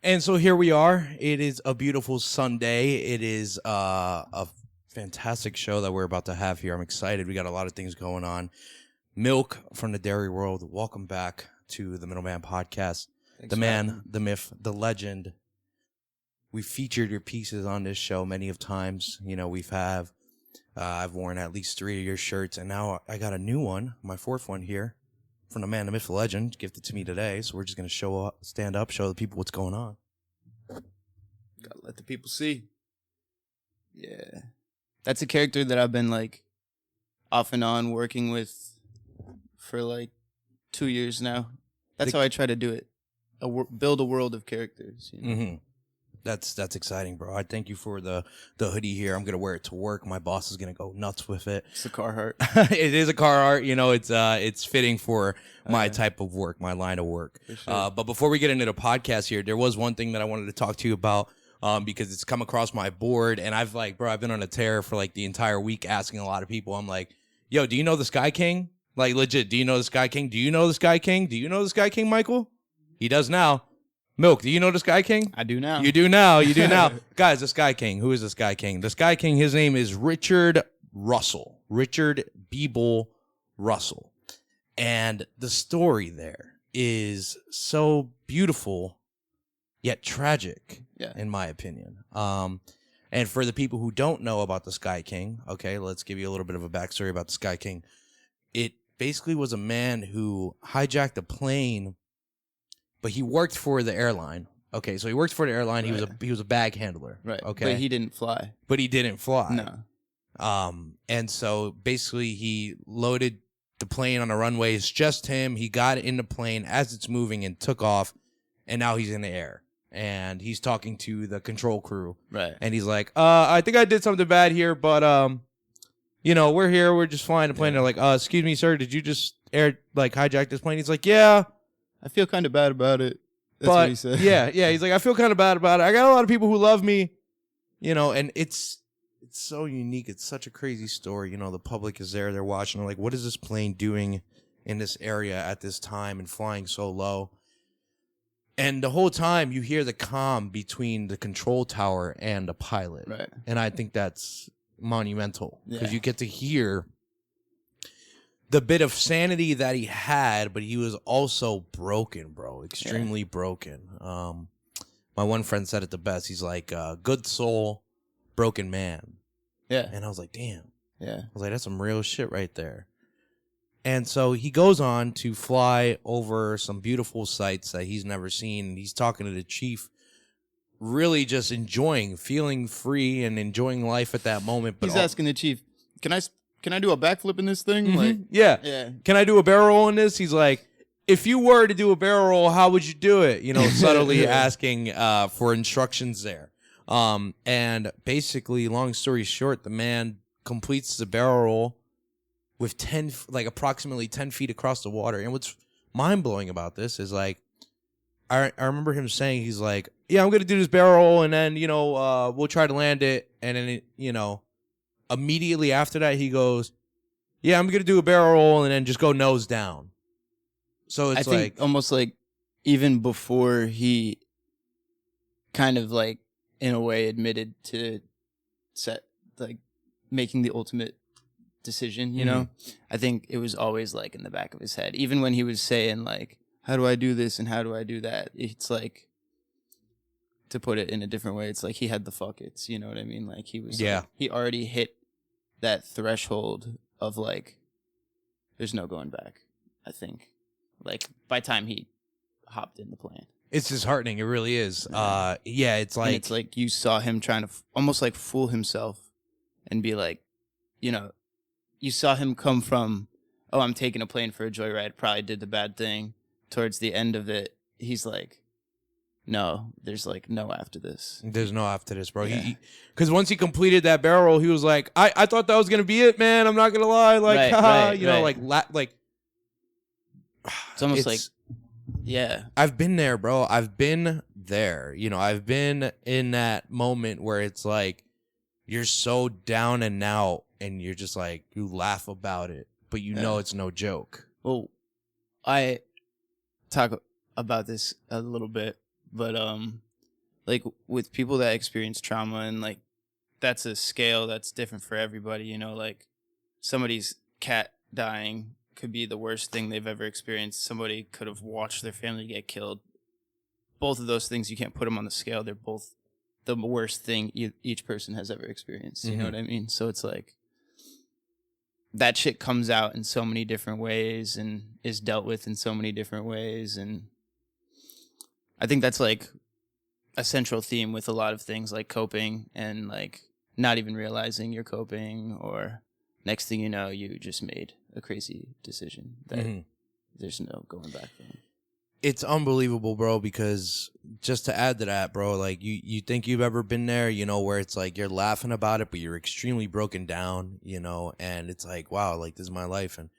And so here we are. It is a beautiful Sunday. It is a fantastic show that we're about to have here. I'm excited. We got a lot of things going on. Milk from the Dairyworld. Welcome back to the Middleman Podcast. Thanks the man, the myth, the legend. We've featured your pieces on this show many of times. You know, I've worn at least 3 of your shirts, and now I got a new one, my 4th one here, from the man, the myth, the legend, gifted to me today. So we're just going to stand up, show the people what's going on. Gotta let the people see. Yeah. That's a character that I've been, like, off and on working with for, like, 2 years now. That's how I try to do it. Build a world of characters. You know? Mm-hmm. That's exciting, bro. I thank you for the hoodie here. I'm gonna wear it to work. My boss is gonna go nuts with it. It's a Carhartt. It is a Carhartt. You know, it's fitting for my type of work, my line of work. Sure. But before we get into the podcast here, there was one thing that I wanted to talk to you about because it's come across my board, and I've been on a tear for like the entire week asking a lot of people. I'm like, yo, do you know the Sky King? Like, legit, do you know the Sky King? Do you know the Sky King? Do you know the Sky King, Michael? He does now. Milk, do you know the Sky King? I do now. You do now. You do now. Guys, the Sky King. Who is the Sky King? The Sky King, his name is Richard Russell. Richard Beeble Russell. And the story there is so beautiful, yet tragic, in my opinion. And for the people who don't know about the Sky King, okay, let's give you a little bit of a backstory about the Sky King. It basically was a man who hijacked a plane, but he worked for the airline. Okay, so he worked for the airline. Right. He was a bag handler. Right. Okay. But he didn't fly. No. And so basically he loaded the plane on the runway. It's just him. He got in the plane as it's moving and took off, and now he's in the air. And he's talking to the control crew. Right. And he's like, I think I did something bad here, but you know, we're here, we're just flying the plane. They're like, excuse me, sir, did you just hijack this plane? He's like, yeah. I feel kind of bad about it. That's what he said. Yeah. He's like, I feel kind of bad about it. I got a lot of people who love me, you know, and it's so unique. It's such a crazy story. You know, the public is there. They're watching. They're like, what is this plane doing in this area at this time and flying so low? And the whole time you hear the comm between the control tower and the pilot. Right. And I think that's monumental because you get to hear the bit of sanity that he had, but he was also broken, bro. Extremely broken. My one friend said it the best. He's like, good soul, broken man. Yeah. And I was like, damn. Yeah. I was like, that's some real shit right there. And so he goes on to fly over some beautiful sights that he's never seen. He's talking to the chief, really just feeling free and enjoying life at that moment. But he's asking the chief, can I do a backflip in this thing? Mm-hmm. Like, yeah. Can I do a barrel roll in this? He's like, if you were to do a barrel roll, how would you do it? You know, subtly asking for instructions there. And basically, long story short, the man completes the barrel roll with approximately 10 feet across the water. And what's mind blowing about this is like, I remember him saying, he's like, yeah, I'm going to do this barrel roll and then, you know, we'll try to land it. And then, you know, immediately after that, he goes, yeah, I'm going to do a barrel roll and then just go nose down. So it's I think almost like even before he kind of like, in a way, admitted to making the ultimate decision, you know? I think it was always like in the back of his head. Even when he was saying like, how do I do this and how do I do that? It's like, to put it in a different way, it's like he had the fuck-its, you know what I mean? Like he was, he already hit that threshold of like, there's no going back, I think. Like by the time he hopped in the plane. It's disheartening. It really is. It's like... And it's like you saw him trying to almost like fool himself and be like, you know, you saw him come from, oh, I'm taking a plane for a joyride, probably did the bad thing. Towards the end of it, he's like, no, there's like no after this. There's no after this, bro. Because once he completed that barrel roll, he was like, I thought that was going to be it, man. I'm not going to lie. Like, know, like... It's almost like, yeah. I've been there, bro. I've been there. You know, I've been in that moment where it's like, you're so down and out and you're just like, you laugh about it, but you know it's no joke. Well, I talk about this a little bit, but like with people that experience trauma, and like that's a scale that's different for everybody, you know, like somebody's cat dying could be the worst thing they've ever experienced. Somebody could have watched their family get killed. Both of those things, you can't put them on the scale. They're both the worst thing each person has ever experienced. You know what I mean? So it's like that shit comes out in so many different ways and is dealt with in so many different ways. And I think that's like a central theme with a lot of things, like coping and like not even realizing you're coping, or next thing you know, you just made a crazy decision that there's no going back from. It's unbelievable, bro, because just to add to that, bro, like you think you've ever been there, you know, where it's like you're laughing about it, but you're extremely broken down, you know, and it's like, wow, like this is my life. And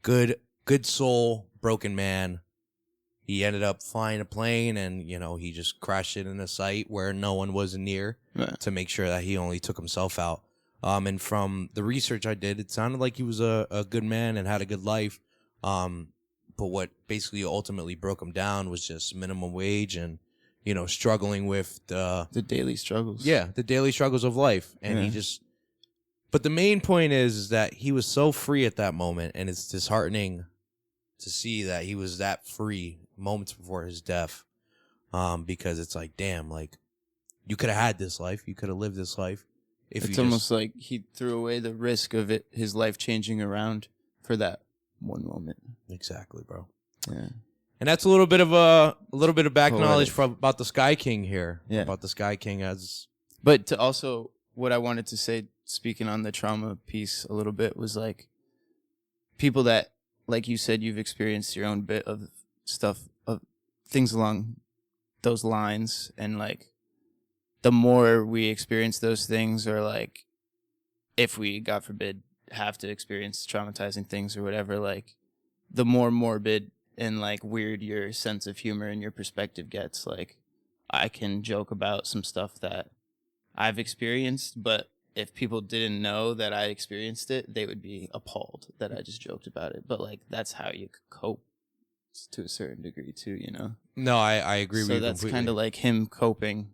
good soul, broken man. He ended up flying a plane and, you know, he just crashed it in a site where no one was near to make sure that he only took himself out. And from the research I did, it sounded like he was a good man and had a good life. But what basically ultimately broke him down was just minimum wage and, you know, struggling with the daily struggles. Yeah, the daily struggles of life. And he just, but the main point is that he was so free at that moment, and it's disheartening to see that he was that free moments before his death. Because it's like, damn, like you could have had this life, you could have lived this life. It's almost like he threw away the risk of his life changing around for that one moment. Exactly, bro. Yeah. And that's a little bit of back knowledge about the Sky King here. Yeah. About the Sky King But to also, what I wanted to say, speaking on the trauma piece a little bit, was like people that, like you said, you've experienced your own bit of stuff, of things along those lines, and like the more we experience those things, or like if we, God forbid, have to experience traumatizing things or whatever, like the more morbid and like weird your sense of humor and your perspective gets. Like I can joke about some stuff that I've experienced, but if people didn't know that I experienced it, they would be appalled that I just joked about it. But like that's how you cope to a certain degree too, you know? No, I agree with you completely. So that's kind of like him coping,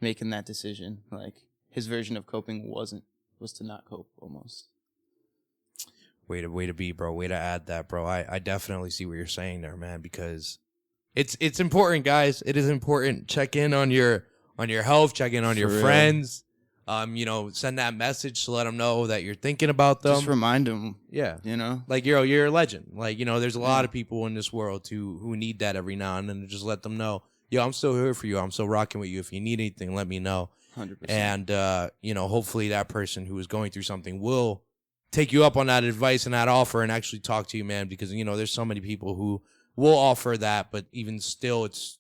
making that decision. Like his version of coping was to not cope almost. Way to be, bro. Way to add that, bro. I definitely see what you're saying there, man, because it's important, guys. It is important. Check in on your health, check in on your friends. You know, send that message to let them know that you're thinking about them. Just remind them. Yeah. You know? Like you're a legend. Like, you know, there's a lot of people in this world who need that every now and then, to just let them know, yo, I'm still here for you. I'm still rocking with you. If you need anything, let me know. 100%. And you know, hopefully that person who is going through something will take you up on that advice and that offer and actually talk to you, man, because, you know, there's so many people who will offer that, but even still, it's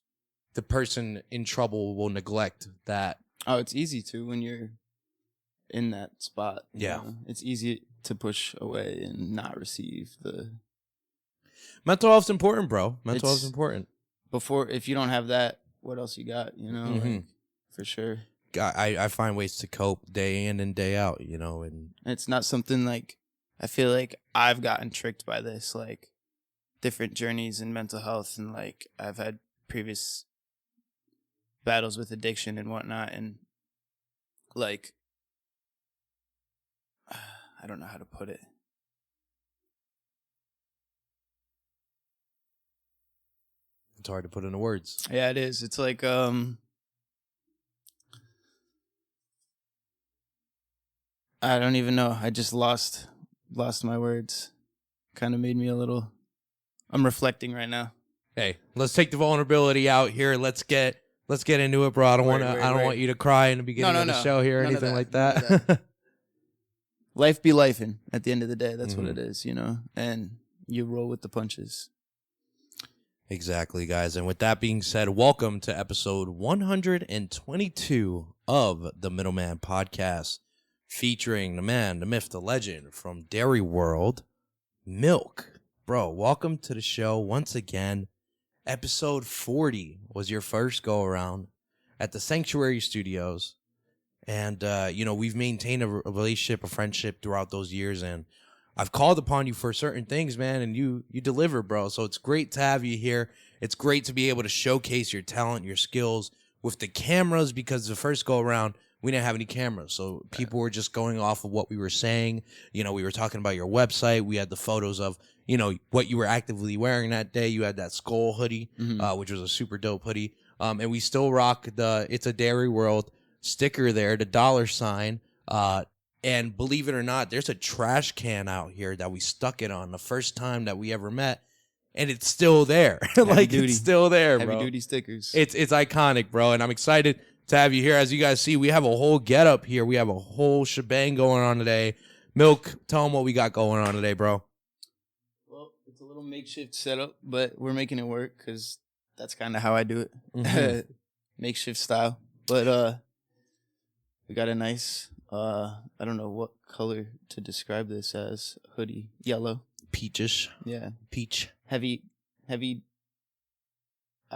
the person in trouble will neglect that. Oh, it's easy to when you're in that spot. Yeah. Know? It's easy to push away and not receive the... Mental health's important, bro. Mental health's important. If you don't have that, what else you got, you know? Like, for sure. I find ways to cope day in and day out, you know, and it's not something like, I feel like I've gotten tricked by this, like different journeys in mental health, and like I've had previous battles with addiction and whatnot, and like I don't know how to put it. It's hard to put into words. Yeah, it is. It's like I don't even know. I just lost my words. Kind of made me a little... I'm reflecting right now. Hey, let's take the vulnerability out here. Let's get into it, bro. I don't want you to cry in the beginning of the show here or anything like that. Life be lifing at the end of the day. That's what it is, you know? And you roll with the punches. Exactly, guys. And with that being said, welcome to episode 122 of the Middleman Podcast, featuring the man, the myth, the legend from Dairyworld, Milk. Bro, welcome to the show once again. Episode 40 was your first go-around at the Sanctuary Studios. And, you know, we've maintained a relationship, a friendship throughout those years. And I've called upon you for certain things, man, and you deliver, bro. So it's great to have you here. It's great to be able to showcase your talent, your skills with the cameras, because the first go around, we didn't have any cameras. So people were just going off of what we were saying. You know, we were talking about your website. We had the photos of, you know, what you were actively wearing that day. You had that skull hoodie, which was a super dope hoodie. And we still rock it's a Dairyworld sticker there, the $sign. And believe it or not, there's a trash can out here that we stuck it on the first time that we ever met. And it's still there. Like, it's still there, bro. Heavy duty stickers. It's iconic, bro. And I'm excited to have you here. As you guys see, we have a whole getup here. We have a whole shebang going on today. Milk, tell them what we got going on today, bro. Well, it's a little makeshift setup, but we're making it work because that's kind of how I do it. Makeshift style. But we got a nice, I don't know what color to describe this as, hoodie. Yellow. Peachish. Yeah. Peach. Heavy. I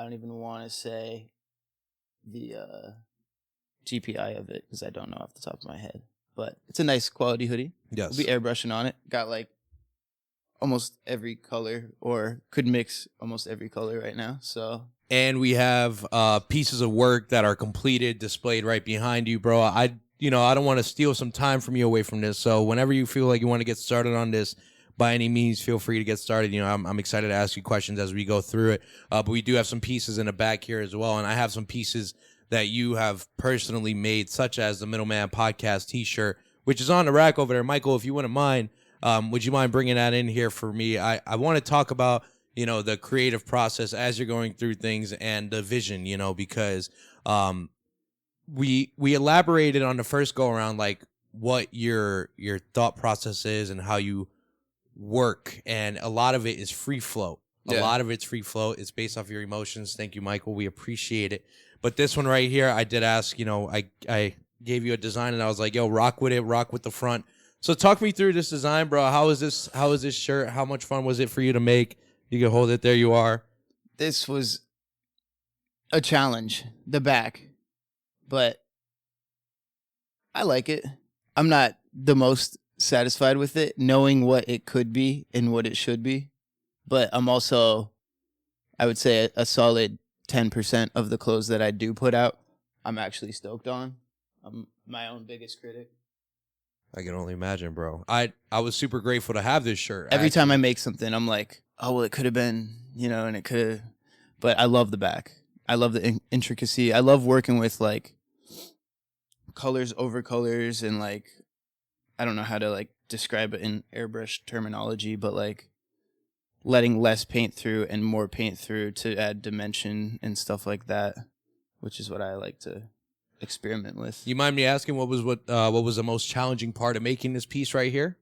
don't even want to say the GPI of it because I don't know off the top of my head. But it's a nice quality hoodie. Yes. We'll be airbrushing on it. Got like almost every color, or could mix almost every color right now. So. And we have pieces of work that are completed, displayed right behind you, bro. I don't want to steal some time from you away from this. So whenever you feel like you want to get started on this, by any means, feel free to get started. You know, I'm excited to ask you questions as we go through it. But we do have some pieces in the back here as well. And I have some pieces that you have personally made, such as the Middleman Podcast t-shirt, which is on the rack over there. Michael, if you wouldn't mind, would you mind bringing that in here for me? I want to talk about, you know, the creative process as you're going through things and the vision, you know, because we elaborated on the first go around, like what your thought process is and how you work, and a lot of it is free flow. A lot of it's free flow. It's based off your emotions. Thank you, Michael. We appreciate it. But this one right here, I did ask, you know, I gave you a design and I was like, yo, rock with it, rock with the front. So talk me through this design, bro. How is this shirt? How much fun was it for you to make? You can hold it. There you are. This was a challenge, the back, but I like it. I'm not the most satisfied with it, knowing what it could be and what it should be. But I'm also, I would say, a solid 10% of the clothes that I do put out, I'm actually stoked on. I'm my own biggest critic. I can only imagine, bro. I was super grateful to have this shirt. Every time I make something, I'm like, oh, well, it could have been, you know, and it could have. But I love the back. I love the intricacy. I love working with, like, colors over colors and, like, I don't know how to, like, describe it in airbrush terminology, but, like, letting less paint through and more paint through to add dimension and stuff like that, which is what I like to experiment with. You mind me asking what was the most challenging part of making this piece right here?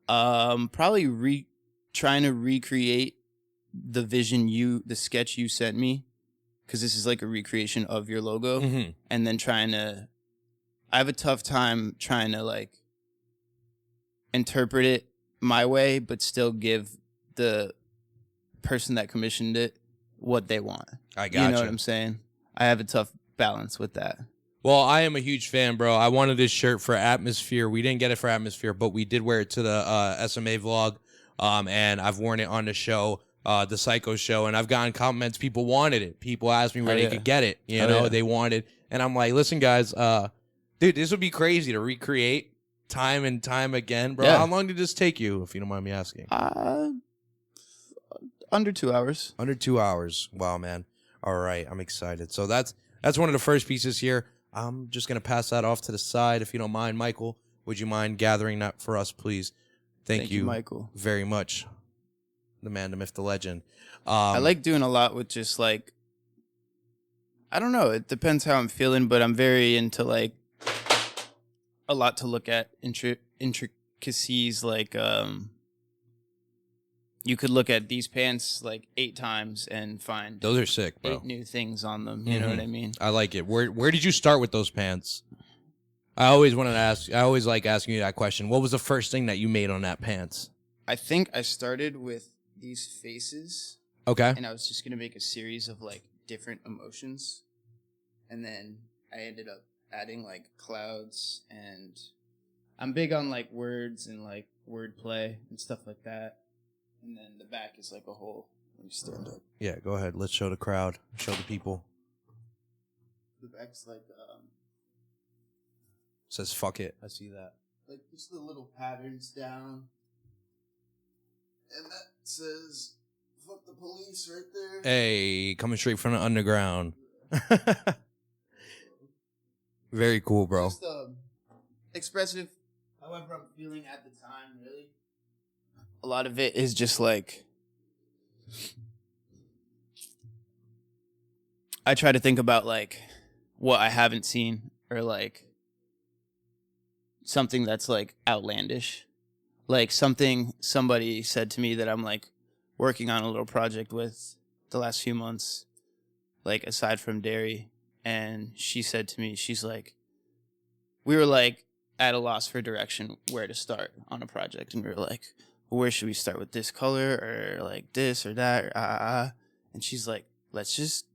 Probably trying to recreate the vision the sketch you sent me, because this is like a recreation of your logo, and then I have a tough time trying to, like, interpret it my way, but still give the person that commissioned it what they want. I got you know what I'm saying? I have a tough balance with that. Well, I am a huge fan, bro. I wanted this shirt for Atmosphere. We didn't get it for Atmosphere, but we did wear it to the SMA vlog, and I've worn it on the show, the Psycho show, and I've gotten compliments. People wanted it. People asked me where they could get it. You know, they wanted, and I'm like, listen, guys, dude, this would be crazy to recreate time and time again, bro. How long did this take you, if you don't mind me asking? Under 2 hours. Under 2 hours. Wow, man. All right, I'm excited. So that's one of the first pieces here. I'm just gonna pass that off to the side, if you don't mind, Michael. Would you mind gathering that for us, please? Thank you, Michael, very much. The man, the myth, the legend. I like doing a lot with just, like, I don't know. It depends how I'm feeling, but I'm very into, like, a lot to look at intricacies, like, you could look at these pants like 8 times and find those are sick, bro. 8 new things on them. You know what I mean? I like it. Where did you start with those pants? I always wanted to ask. I always like asking you that question. What was the first thing that you made on that pants? I think I started with these faces. Okay. And I was just gonna make a series of, like, different emotions, and then I ended up adding, like, clouds, and I'm big on, like, words and, like, wordplay and stuff like that. And then the back is like a whole. Let me stand up. Yeah, go ahead. Let's show the crowd. Show the people. The back's like Says fuck it. I see that. like just the little patterns down, and that says "fuck the police" right there. Hey, coming straight from the underground. Very cool, bro. Just expressive, however I'm feeling at the time. Really, a lot of it is just like I try to think about like what I haven't seen or like something that's like outlandish, like something somebody said to me that I'm like working on a little project with the last few months, like aside from dairy. And she said to me, she's like, we were like at a loss for direction where to start on a project. And we were like, well, where should we start with this color or like this or that? Or, And she's like, let's just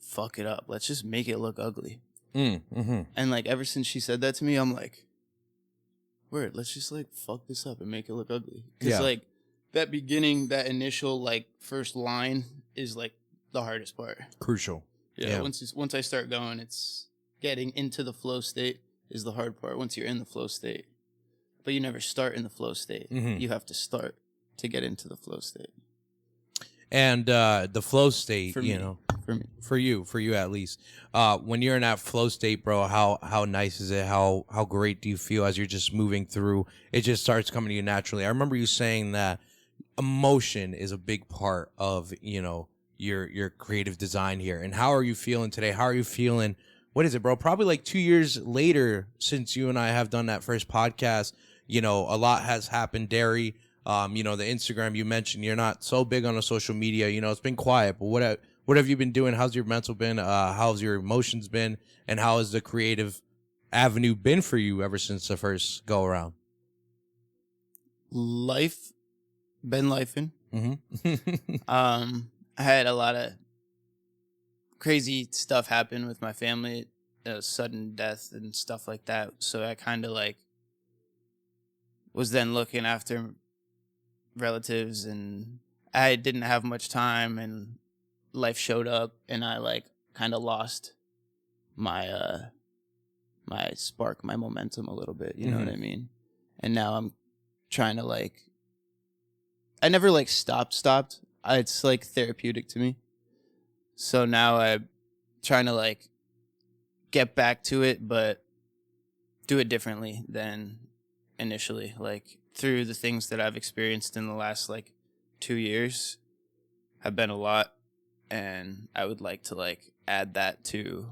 fuck it up. Let's just make it look ugly. Mm-hmm. And like ever since she said that to me, I'm like, word, let's just like fuck this up and make it look ugly. Because like that beginning, that initial like first line is like the hardest part. Crucial. Yeah. Once I start going, it's getting into the flow state is the hard part. Once you're in the flow state, but you never start in the flow state. Mm-hmm. You have to start to get into the flow state. And the flow state, For you me. know, For me. for you at least. When you're in that flow state, bro, how nice is it? How great do you feel as you're just moving through? It just starts coming to you naturally. I remember you saying that emotion is a big part of, you know, your creative design here. And how are you feeling today? How are you feeling? What is it, bro? Probably like 2 years later since you and I have done that first podcast. You know, a lot has happened. Dairy, you know, the Instagram you mentioned, you're not so big on the social media. You know, it's been quiet. But what have you been doing? How's your mental been? How's your emotions been? And how has the creative avenue been for you ever since the first go around? Life, been lifing. Mm-hmm. I had a lot of crazy stuff happen with my family, sudden death and stuff like that. So I kind of like was then looking after relatives, and I didn't have much time, and life showed up, and I like kind of lost my my spark, my momentum a little bit. You know what I mean? And now I'm trying to like, I never like stopped. It's like therapeutic to me. So now I'm trying to like get back to it, but do it differently than initially. Like through the things that I've experienced in the last like 2 years have been a lot. And I would like to like add that to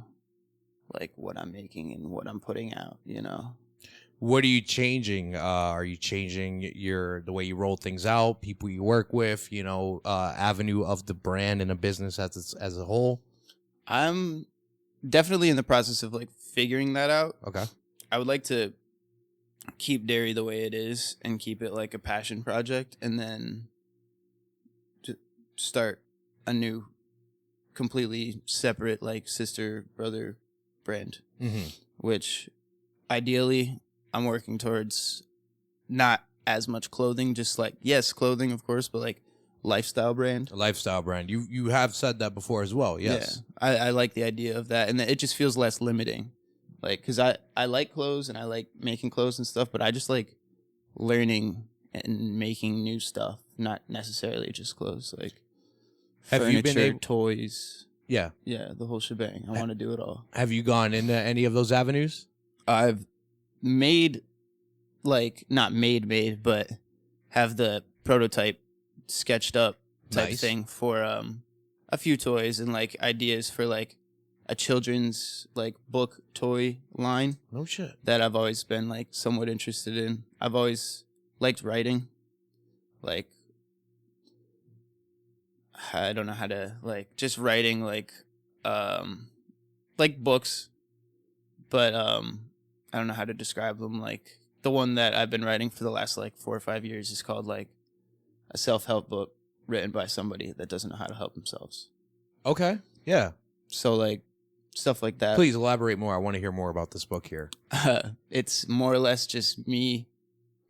like what I'm making and what I'm putting out, you know? What are you changing? Are you changing the way you roll things out, people you work with, you know, avenue of the brand and a business as a whole? I'm definitely in the process of like figuring that out. Okay. I would like to keep dairy the way it is and keep it like a passion project, and then to start a new, completely separate like sister brother brand, which ideally I'm working towards not as much clothing, just like, yes, clothing, of course, but like lifestyle brand. A lifestyle brand. You have said that before as well. Yes. Yeah, I like the idea of that. And it just feels less limiting. Like, because I like clothes and I like making clothes and stuff, but I just like learning and making new stuff, not necessarily just clothes. Like Have furniture, you been able- toys. Yeah. Yeah, the whole shebang. I want to do it all. Have you gone into any of those avenues? I've made, like, not made, but have the prototype sketched up type Nice. thing for a few toys and like ideas for like a children's like book toy line No shit. that I've always been like somewhat interested in. I've always liked writing. Like, I don't know how to like just writing like books, but I don't know how to describe them. Like the one that I've been writing for the last like 4 or 5 years is called like a self-help book written by somebody that doesn't know how to help themselves. Okay. Yeah. So like stuff like that. Please elaborate more. I want to hear more about this book here. It's more or less just me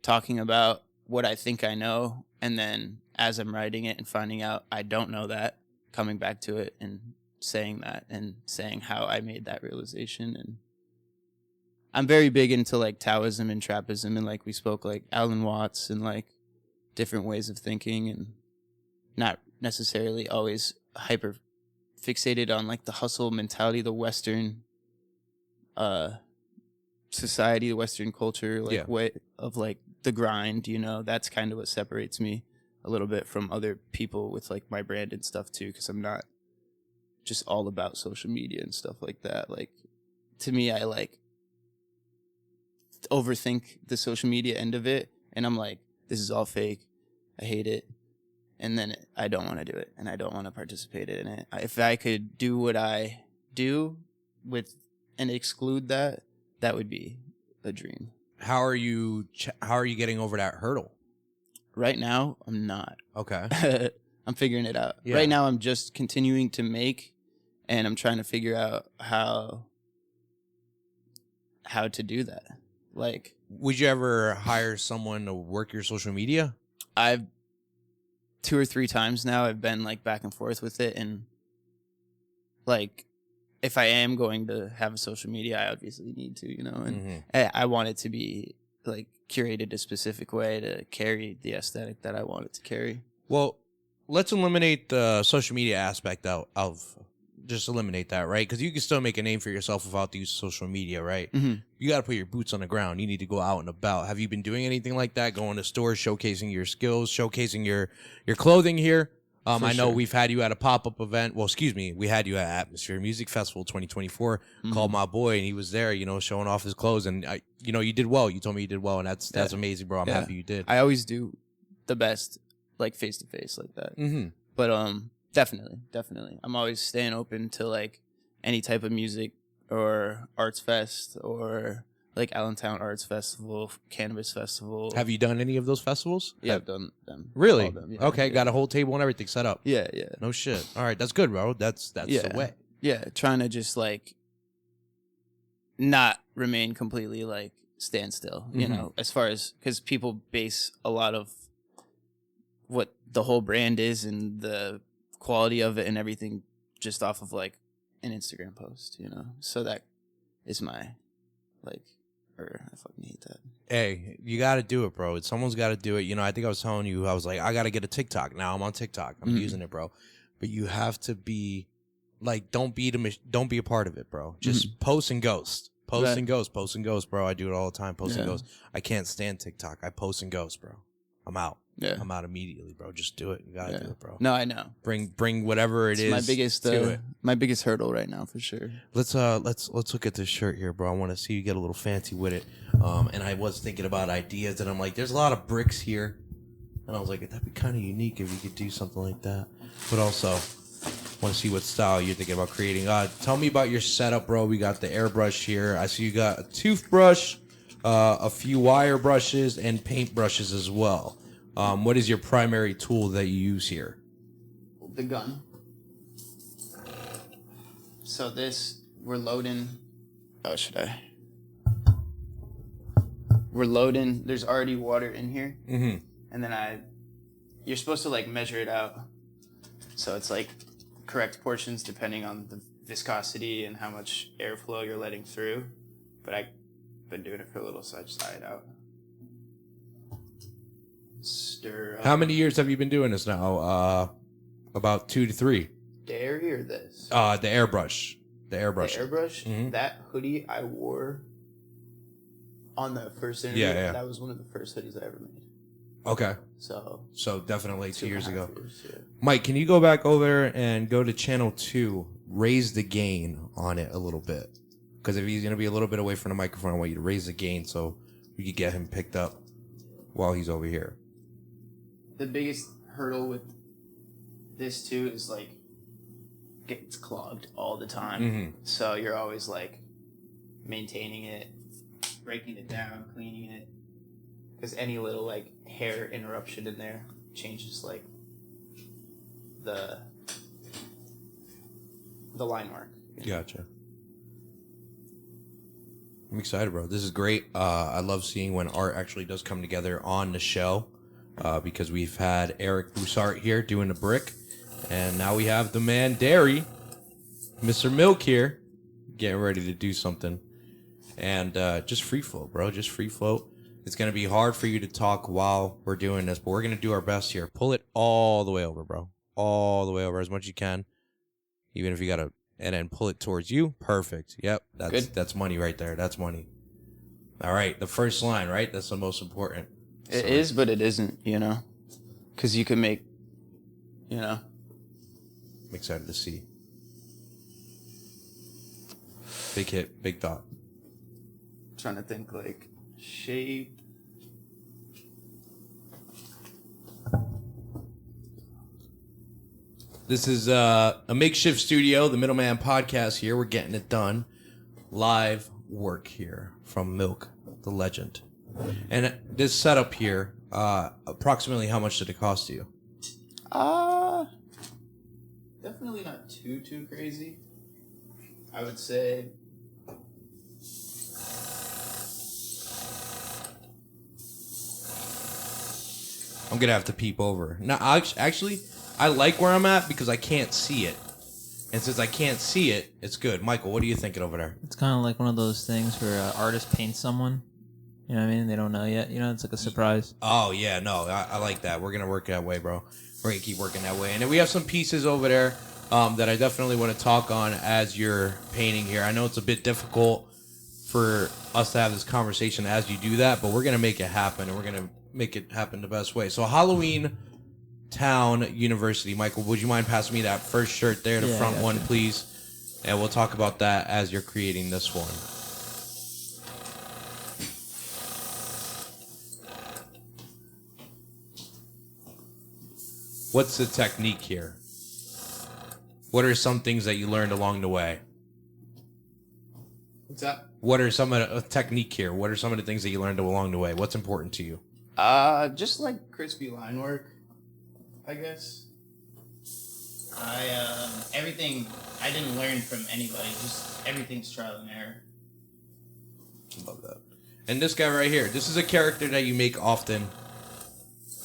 talking about what I think I know, and then as I'm writing it and finding out I don't know that, coming back to it and saying that and saying how I made that realization. And I'm very big into like Taoism and Trappism, and like we spoke like Alan Watts and like different ways of thinking, and not necessarily always hyper fixated on like the hustle mentality, the Western society, the Western culture, like way of like the grind, you know. That's kind of what separates me a little bit from other people with like my brand and stuff too, because I'm not just all about social media and stuff like that. Like, to me, I like overthink the social media end of it, and I'm like, this is all fake, I hate it, and then I don't want to do it, and I don't want to participate in it. If I could do what I do with and exclude that, that would be a dream. How are you getting over that hurdle? Right now, I'm not. Okay. I'm figuring it out. Yeah. Right now, I'm just continuing to make, and I'm trying to figure out how to do that. Like, would you ever hire someone to work your social media? I've 2 or 3 times now, I've been like back and forth with it, and like, if I am going to have a social media, I obviously need to, you know, and I want it to be like curated a specific way to carry the aesthetic that I want it to carry. Well, let's eliminate the social media aspect out of just eliminate that, right? Because you can still make a name for yourself without the use of social media, right? Mm-hmm. You got to put your boots on the ground. You need to go out and about. Have you been doing anything like that? Going to stores, showcasing your skills, showcasing your clothing here? I know we've had you at a pop-up event. Well, excuse me. We had you at Atmosphere Music Festival 2024. Called my boy, and he was there, you know, showing off his clothes. And, you did well. You told me you did well, and that's amazing, bro. I'm happy you did. I always do the best, like, face-to-face like that. Mm-hmm. But definitely. I'm always staying open to, like, any type of music or arts fest or, like, Allentown Arts Festival, Cannabis Festival. Have you done any of those festivals? Yeah, I've done them. Really? All of them, yeah. Okay, got a whole table and everything set up. Yeah. No shit. All right, that's good, bro. That's the way. Yeah, trying to just, like, not remain completely, like, standstill, you know, as far as, because people base a lot of what the whole brand is and the quality of it and everything just off of, like, an Instagram post, you know? So that is my, like, I fucking hate that. Hey, you got to do it, bro. Someone's got to do it. You know, I think I was telling you, I was like, I got to get a TikTok. Now I'm on TikTok. I'm using it, bro. But you have to be, like, don't be a part of it, bro. Just post and ghost. Post and ghost, bro. I do it all the time. Post and ghost. I can't stand TikTok. I post and ghost, bro. I'm out. Yeah. I'm out immediately, bro. Just do it. You got to do it, bro. No, I know. Bring whatever it's my biggest hurdle right now, for sure. Let's look at this shirt here, bro. I want to see you get a little fancy with it. And I was thinking about ideas, and I'm like, there's a lot of bricks here, and I was like, that'd be kind of unique if you could do something like that. But also, want to see what style you're thinking about creating. Tell me about your setup, bro. We got the airbrush here. I see you got a toothbrush, a few wire brushes, and paint brushes as well. What is your primary tool that you use here? The gun. So we're loading. Oh, should I? We're loading. There's already water in here. Mm-hmm. And then you're supposed to, like, measure it out. So it's, like, correct portions depending on the viscosity and how much airflow you're letting through. But I've been doing it for a little, so I just tie it out. Stir up. How many years have you been doing this now? About 2 to 3. Dairy or this? The airbrush. The airbrush. The airbrush? Mm-hmm. That hoodie I wore on the first interview. Yeah. That was one of the first hoodies I ever made. Okay. So definitely 2 years ago. Years, yeah. Mike, can you go back over and go to channel 2, raise the gain on it a little bit? Because if he's going to be a little bit away from the microphone, I want you to raise the gain so we could get him picked up while he's over here. The biggest hurdle with this too is, like, gets clogged all the time. Mm-hmm. So you're always, like, maintaining it, breaking it down, cleaning it. Because any little, like, hair interruption in there changes, like, the line mark. Gotcha. I'm excited, bro. This is great. I love seeing when art actually does come together on the show, because we've had Eric Boussart here doing the brick, and now we have the man Dairy Mr. Milk here, getting ready to do something. And just free float, bro. Just free float. It's going to be hard for you to talk while we're doing this, but we're going to do our best here. Pull it all the way over, bro. All the way over as much as you can. Even if you got to, and then pull it towards you. Perfect. Yep. That's money right there. That's money. All right. The first line, right? That's the most important. It is, but it isn't, you know? Because you can make, you know? I'm excited to see. Big hit, big thought. Trying to think, like, shape. This is a makeshift studio, the Middleman Podcast here. We're getting it done. Live work here from Milk, the legend. And this setup here, approximately how much did it cost you? Definitely not too crazy. I would say I'm going to have to peep over. Now, actually, I like where I'm at because I can't see it. And since I can't see it, it's good. Michael, what are you thinking over there? It's kind of like one of those things where an artist paints someone. You know what I mean? They don't know yet. You know, it's like a surprise. Oh, yeah, no, I like that. We're going to work that way, bro. We're going to keep working that way. And then we have some pieces over there that I definitely want to talk on as you're painting here. I know it's a bit difficult for us to have this conversation as you do that, but we're going to make it happen, and we're going to make it happen the best way. So Halloween Town University. Michael, would you mind passing me that first shirt there, the front one, please? And we'll talk about that as you're creating this one. What's the technique here? What are some things that you learned along the way? What's that? What are some of the technique here? What are some of the things that you learned along the way? What's important to you? Just like crispy line work, I guess. Everything I didn't learn from anybody. Just everything's trial and error. Love that. And this guy right here, this is a character that you make often.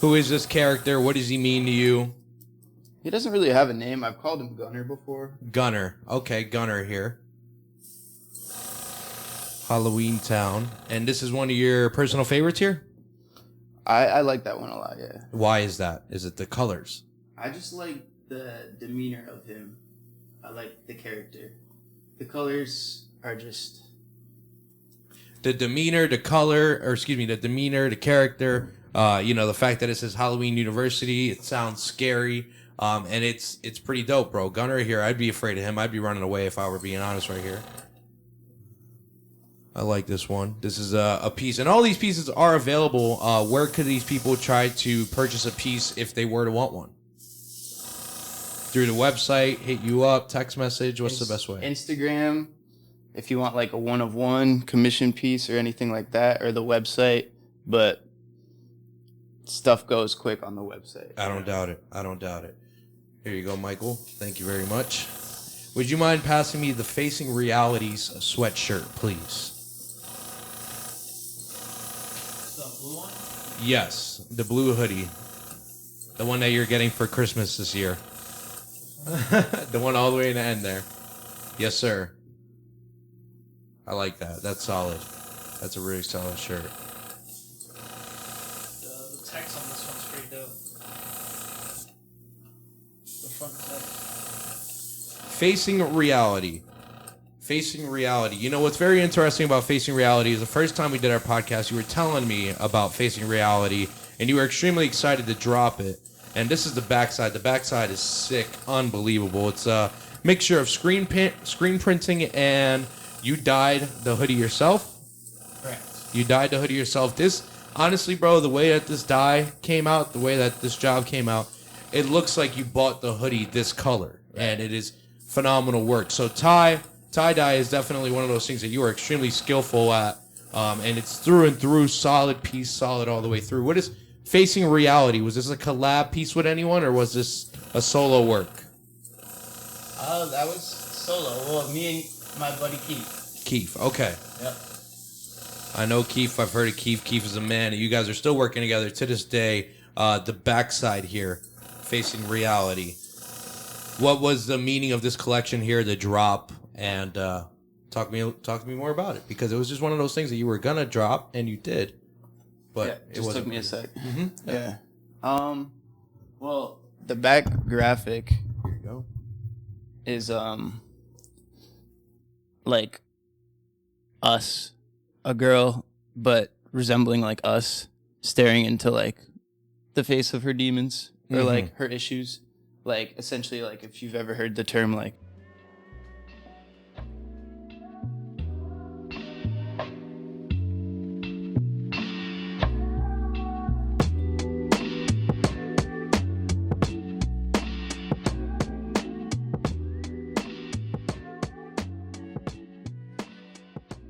Who is this character? What does he mean to you? He doesn't really have a name. I've called him Gunner before. Gunner. Okay, Gunner here. Halloween Town. And this is one of your personal favorites here? I like that one a lot, yeah. Why is that? Is it the colors? I just like the demeanor of him. I like the character. The colors are just... The demeanor, the color, or excuse me, the demeanor, the character, the fact that it says Halloween University, it sounds scary, and it's pretty dope, bro. Gunner here, I'd be afraid of him. I'd be running away if I were being honest right here. I like this one. This is a piece, and all these pieces are available. Where could these people try to purchase a piece if they were to want one? Through the website, hit you up, text message. What's the best way? Instagram, if you want like a one-of-one commission piece or anything like that, or the website. But stuff goes quick on the website. I don't doubt it. Here you go, Michael. Thank you very much. Would you mind passing me the Facing Realities sweatshirt, please? The blue one? Yes, the blue hoodie. The one that you're getting for Christmas this year. The one all the way in the end there. Yes, sir. I like that. That's solid. That's a really solid shirt. The text on this one's pretty dope. The front text. Facing Reality. Facing Reality. You know what's very interesting about Facing Reality is the first time we did our podcast, you were telling me about Facing Reality, and you were extremely excited to drop it. And this is the backside. The backside is sick, unbelievable. It's a mixture of screen printing, and you dyed the hoodie yourself. Correct. You dyed the hoodie yourself. This, honestly, bro, the way that this dye came out, the way that this job came out, it looks like you bought the hoodie this color, and it is phenomenal work. So tie-dye is definitely one of those things that you are extremely skillful at, and it's through and through, solid piece, solid all the way through. What is Facing Reality? Was this a collab piece with anyone, or was this a solo work? That was solo. Well, me and my buddy Keith. Keith, okay. Yep. I know Keith. I've heard of Keith. Keith is a man. You guys are still working together to this day. The backside here, Facing Reality. What was the meaning of this collection here, the drop? And talk to me more about it, because it was just one of those things that you were gonna drop and you did, but it just took me a sec. Mm-hmm. Yeah. Well, the back graphic Here you go. is like us, a girl, but resembling like us, staring into like the face of her demons or like her issues. Like essentially, like if you've ever heard the term like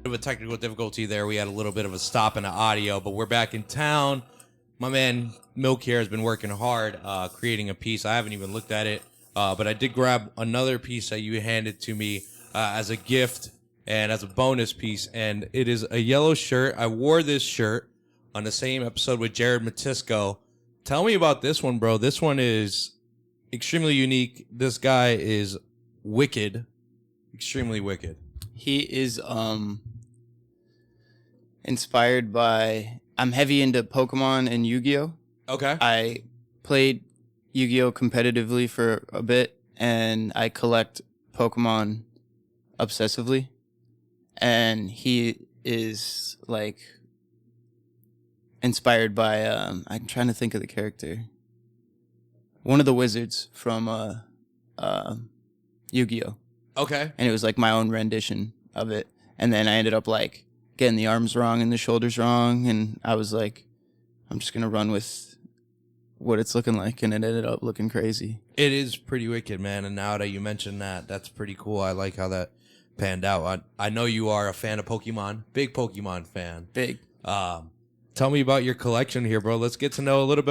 Of a technical difficulty there. We had a little bit of a stop in the audio, but we're back in town. My man Milk here has been working hard creating a piece. I haven't even looked at it, but I did grab another piece that you handed to me as a gift and as a bonus piece, and it is a yellow shirt. I wore this shirt on the same episode with Jared Matisco. Tell me about this one, bro. This one is extremely unique. This guy is wicked, extremely wicked. he is inspired by, I'm heavy into Pokemon and Yu-Gi-Oh. Okay. I played Yu-Gi-Oh competitively for a bit, and I collect Pokemon obsessively. And he is like inspired by I'm trying to think of the character. One of the wizards from Yu-Gi-Oh. Okay. And it was like my own rendition of it. And then I ended up like getting the arms wrong and the shoulders wrong, and I was like, I'm just gonna run with what it's looking like, and it ended up looking crazy. It is pretty wicked, man. And now that you mentioned that, that's pretty cool. I like how that panned out. I know you are a fan of Pokemon, big Pokemon fan. Big. Tell me about your collection here, bro. Let's get to know a little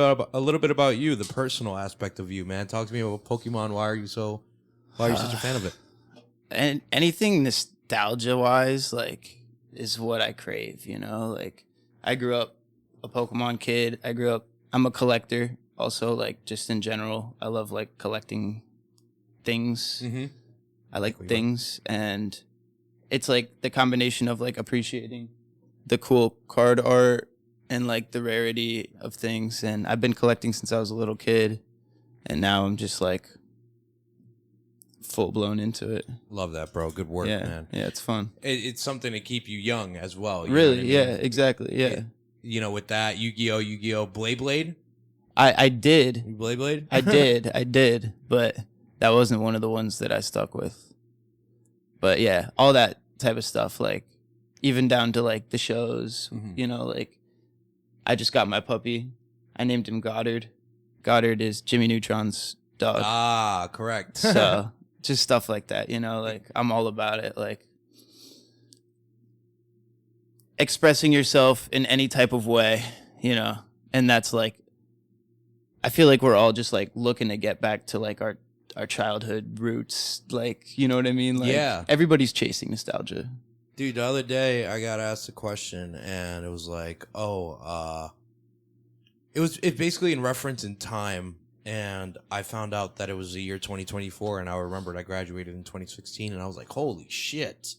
bit about you, the personal aspect of you, man. Talk to me about Pokemon. Why are you such a fan of it? And anything nostalgia wise, like, is what I crave, you know? Like, I grew up a Pokemon kid. I'm a collector also, like, just in general. I love like collecting things. Mm-hmm. I like things, and it's like the combination of like appreciating the cool card art and like the rarity of things. And I've been collecting since I was a little kid, and now I'm just like full blown into it. Love that, bro. Good work, man. Yeah, it's fun. It's something to keep you young as well. You Really? know what I Yeah, mean? exactly. Yeah. You know, with that Yu-Gi-Oh, Blade. I did. Blade. I did, but that wasn't one of the ones that I stuck with. But yeah, all that type of stuff, like even down to like the shows, you know, like I just got my puppy. I named him Goddard. Goddard is Jimmy Neutron's dog. Ah, correct. So just stuff like that, you know, like I'm all about it. Like expressing yourself in any type of way, you know, and that's like, I feel like we're all just like looking to get back to like our childhood roots. Like, you know what I mean? Like, yeah. Everybody's chasing nostalgia. Dude, the other day I got asked a question, and it was like, it's basically in reference in time, and I found out that it was the year 2024, and I remembered I graduated in 2016, and I was like, holy shit.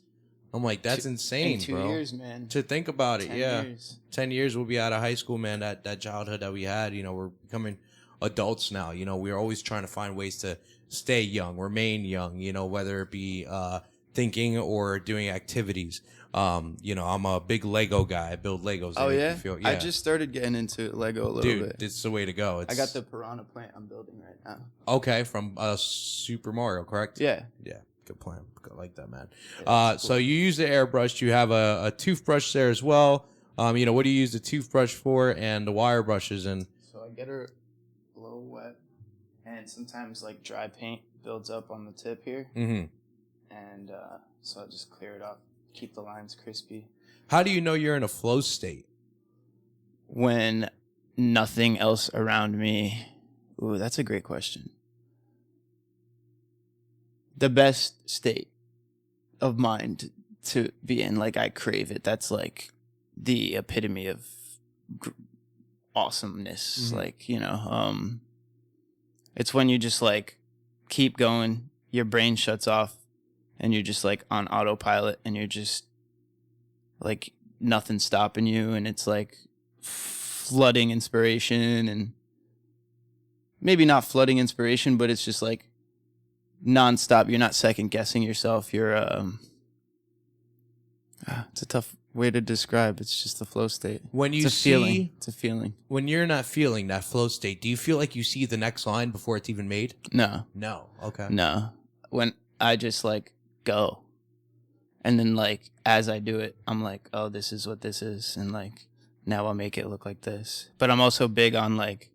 I'm like, that's insane, in 2 bro. years, man. To think about it, 10 yeah. years. 10 years we'll be out of high school, man. That childhood that we had, you know, we're becoming adults now. You know, we're always trying to find ways to stay young, remain young, you know, whether it be thinking or doing activities. You know, I'm a big Lego guy. I build Legos. Oh, They make yeah? me feel- I just started getting into Lego a little Dude, bit. it's the way to go. I got the piranha plant I'm building right now. Okay, from Super Mario, correct? Yeah. Yeah, good plan. I like that, man. Yeah, So you use the airbrush. You have a toothbrush there as well. You know, what do you use the toothbrush for, and the wire brushes? And So I get her a little wet, and sometimes like dry paint builds up on the tip here, and so I just clear it up, keep the lines crispy. How do you know you're in a flow state? When nothing else around me. Ooh, that's a great question. The best state of mind to be in, like I crave it. That's like the epitome of awesomeness. Like, you know, it's when you just like keep going, your brain shuts off and you're just like on autopilot and you're just like nothing's stopping you, and it's like flooding inspiration, and maybe not flooding inspiration, but it's just like nonstop. You're not second guessing yourself. You're it's a tough way to describe. It's just the flow state. When you it's a feeling. When you're not feeling that flow state, do you feel like you see the next line before it's even made? No. Okay. No. When I just like go, and then like as I do it, I'm like, oh, this is what this is, and like now I'll make it look like this. But I'm also big on like,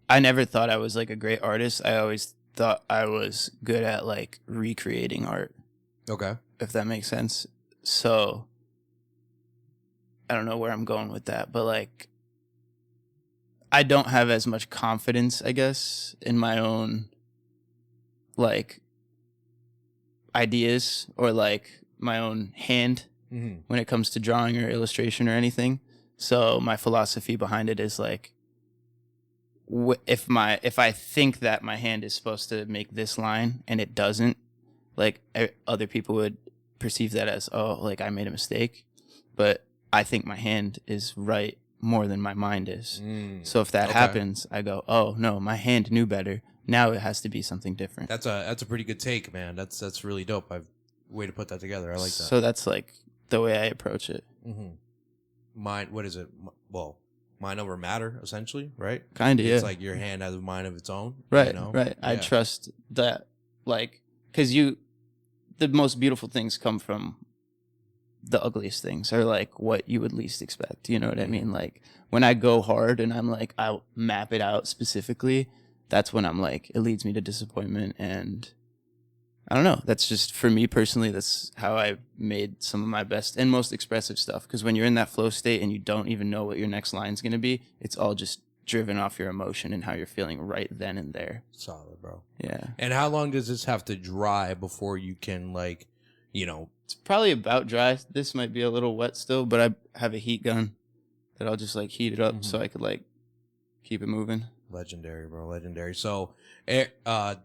I never thought I was like a great artist. I always thought I was good at like recreating art. Okay. If that makes sense. So I don't know where I'm going with that, but like I don't have as much confidence, I guess, in my own like ideas or like my own hand when it comes to drawing or illustration or anything. So my philosophy behind it is like, if I think that my hand is supposed to make this line and it doesn't, like other people would perceive that as, oh, like I made a mistake, but I think my hand is right more than my mind is. So if that happens, I go, oh no, my hand knew better. Now it has to be something different. That's a pretty good take, man. That's really dope. Way to put that together. I like that. So that's like the way I approach it. Mind, what is it? Well, mind over matter, essentially, right? Kind of, yeah. It's like your hand has a mind of its own. Right, you know? right. Yeah. I trust that, like, because the most beautiful things come from the ugliest things, or like what you would least expect. You know what I mean? Like when I go hard and I'm like, I'll map it out specifically, that's when I'm like, it leads me to disappointment. And I don't know. That's just, for me personally, that's how I made some of my best and most expressive stuff. Because when you're in that flow state and you don't even know what your next line's going to be, it's all just driven off your emotion and how you're feeling right then and there. Solid, bro. Yeah. And how long does this have to dry before you can, like, you know? It's probably about dry. This might be a little wet still, but I have a heat gun that I'll just like heat it up so I could like keep it moving. Legendary, bro. Legendary. So the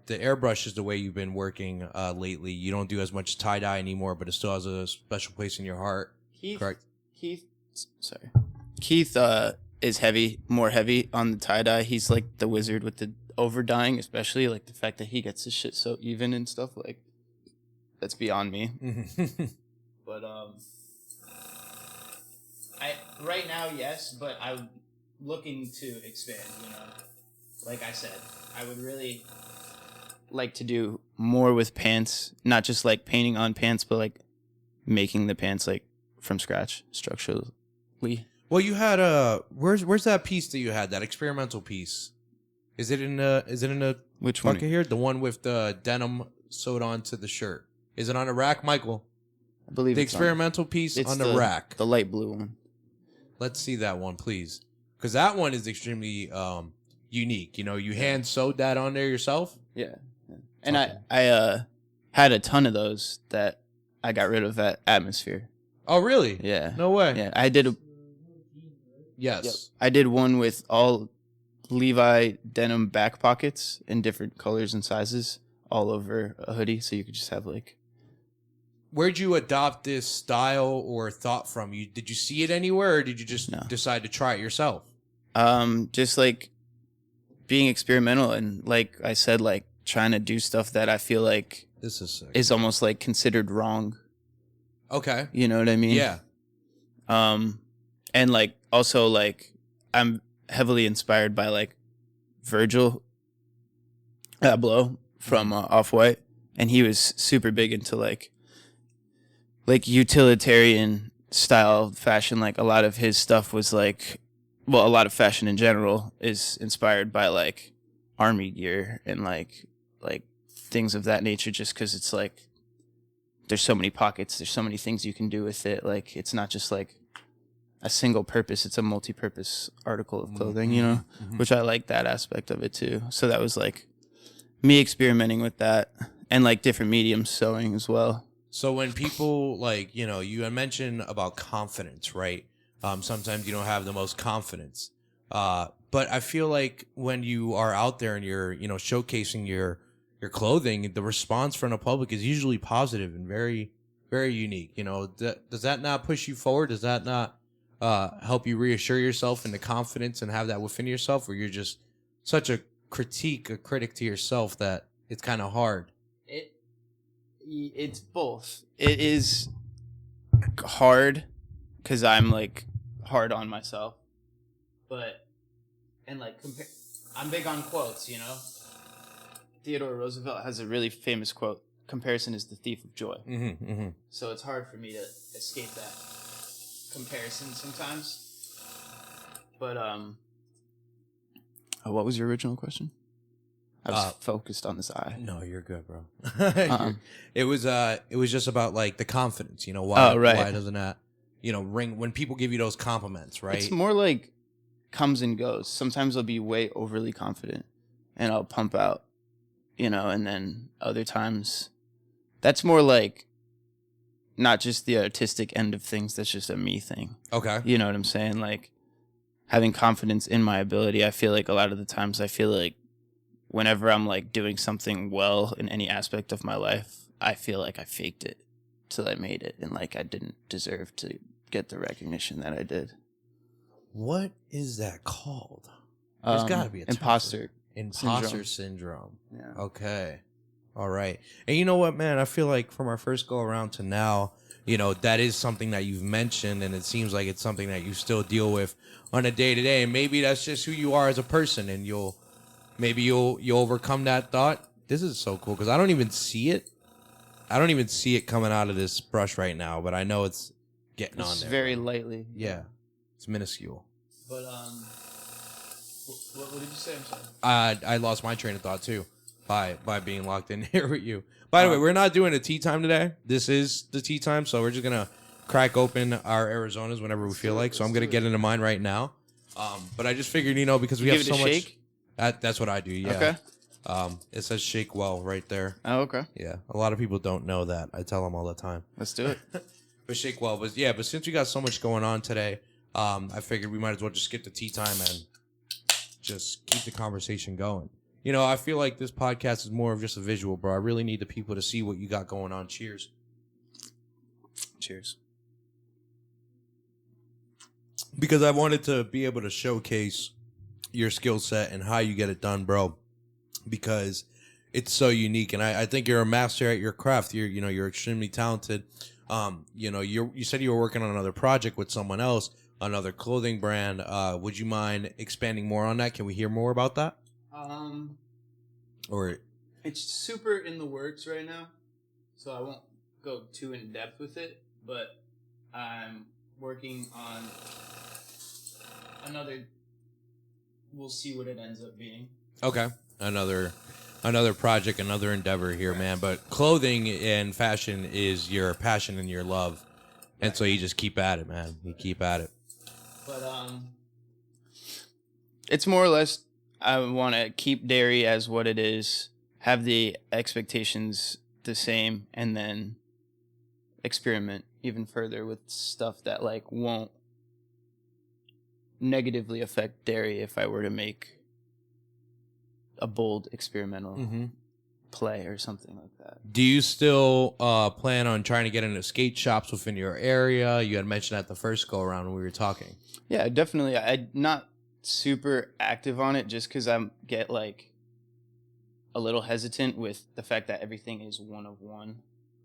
airbrush is the way you've been working lately. You don't do as much tie-dye anymore, but it still has a special place in your heart. Correct? Keith is more heavy on the tie-dye. He's like the wizard with the over-dyeing, especially like the fact that he gets his shit so even and stuff. Like, that's beyond me. But right now, yes, but I'm looking to expand, you know. Like I said, I would really like to do more with pants, not just like painting on pants, but like making the pants like from scratch structurally. Well, you had where's that piece that you had, that experimental piece? Is it in a which bucket one here? The one with the denim sewed onto the shirt. Is it on a rack, Michael? I believe the it's experimental piece on the rack. The light blue one. Let's see that one, please, because that one is extremely unique. You know, you hand sewed that on there yourself. Yeah. And I had a ton of those that I got rid of at Atmosphere. Oh, really? Yeah. No way. Yeah, I did. Yes. Yep. I did one with all Levi denim back pockets in different colors and sizes all over a hoodie, so you could just have like. Where'd you adopt this style or thought from? Did you see it anywhere, or did you just decide to try it yourself? Just like being experimental and, like I said, like trying to do stuff that I feel like this is sick. Is almost like considered wrong. Okay. You know what I mean? Yeah. And like also like I'm heavily inspired by like Virgil Abloh from Off-White, and he was super big into like utilitarian style fashion. Like a lot of his stuff was like, well, a lot of fashion in general is inspired by like army gear and like things of that nature, just because it's like there's so many pockets, there's so many things you can do with it. Like it's not just like a single purpose, it's a multi-purpose article of clothing, you know, which I like that aspect of it too. So that was like me experimenting with that, and like different mediums sewing as well. So when people like, you know, you mentioned about confidence, right? Sometimes you don't have the most confidence, but But I feel like when you are out there and you're, showcasing your clothing, the response from the public is usually positive and very, very unique. Does that not push you forward? Does that not help you reassure yourself and the confidence and have that within yourself, or you're just such a critic to yourself that it's kind of hard? It's both. It is hard because I'm like hard on myself, and like I'm big on quotes. Theodore Roosevelt has a really famous quote: "Comparison is the thief of joy." Mm-hmm, mm-hmm. So it's hard for me to escape that comparison sometimes. But what was your original question? I was focused on this eye. No, you're good, bro. It was just about like the confidence. Why doesn't that ring when people give you those compliments, right? It's more like comes and goes. Sometimes I'll be way overly confident and I'll pump out, and then other times that's more like not just the artistic end of things. That's just a me thing. Okay. You know what I'm saying? Like having confidence in my ability. I feel like a lot of the times whenever I'm like doing something well in any aspect of my life, I feel like I faked it till I made it, and like I didn't deserve to get the recognition that I did. What is that called? There's got to be a term. Imposter syndrome. Yeah. Okay. All right. And you know what, man? I feel like from our first go around to now, that is something that you've mentioned, and it seems like it's something that you still deal with on a day-to-day, and maybe that's just who you are as a person, and you'll overcome that thought. This is so cool because I don't even see it. I don't even see it coming out of this brush right now, but I know it's getting on there. Very lightly. Yeah. It's minuscule. But what did you say? I'm sorry. I lost my train of thought too by being locked in here with you. By the way, we're not doing a tea time today. This is the tea time, so we're just gonna crack open our Arizonas whenever we feel like. So I'm gonna get into mine right now. But I just figured, because we have so much. Shake? That's what I do. Yeah. Okay. It says shake well right there. Oh, okay. Yeah. A lot of people don't know that. I tell them all the time. Let's do it. But shake well. But since we got so much going on today, I figured we might as well just skip the tea time and just keep the conversation going. I feel like this podcast is more of just a visual, bro. I really need the people to see what you got going on. Cheers. Cheers. Because I wanted to be able to showcase your skill set and how you get it done, bro. Because it's so unique, and I think you're a master at your craft. You're extremely talented. You said you were working on another project with someone else, another clothing brand. Would you mind expanding more on that? Can we hear more about that? Or it's super in the works right now, so I won't go too in depth with it. But I'm working on another. We'll see what it ends up being. Okay, another project, another endeavor here, man. But clothing and fashion is your passion and your love, and so you just keep at it, man. You keep at it. But it's more or less I want to keep dairy as what it is, have the expectations the same, and then experiment even further with stuff that like won't negatively affect dairy if I were to make a bold experimental play or something like that. Do you still plan on trying to get into skate shops within your area? You had mentioned that the first go around when we were talking. Yeah, definitely. I'm not super active on it just because I get like a little hesitant with the fact that everything is one of one.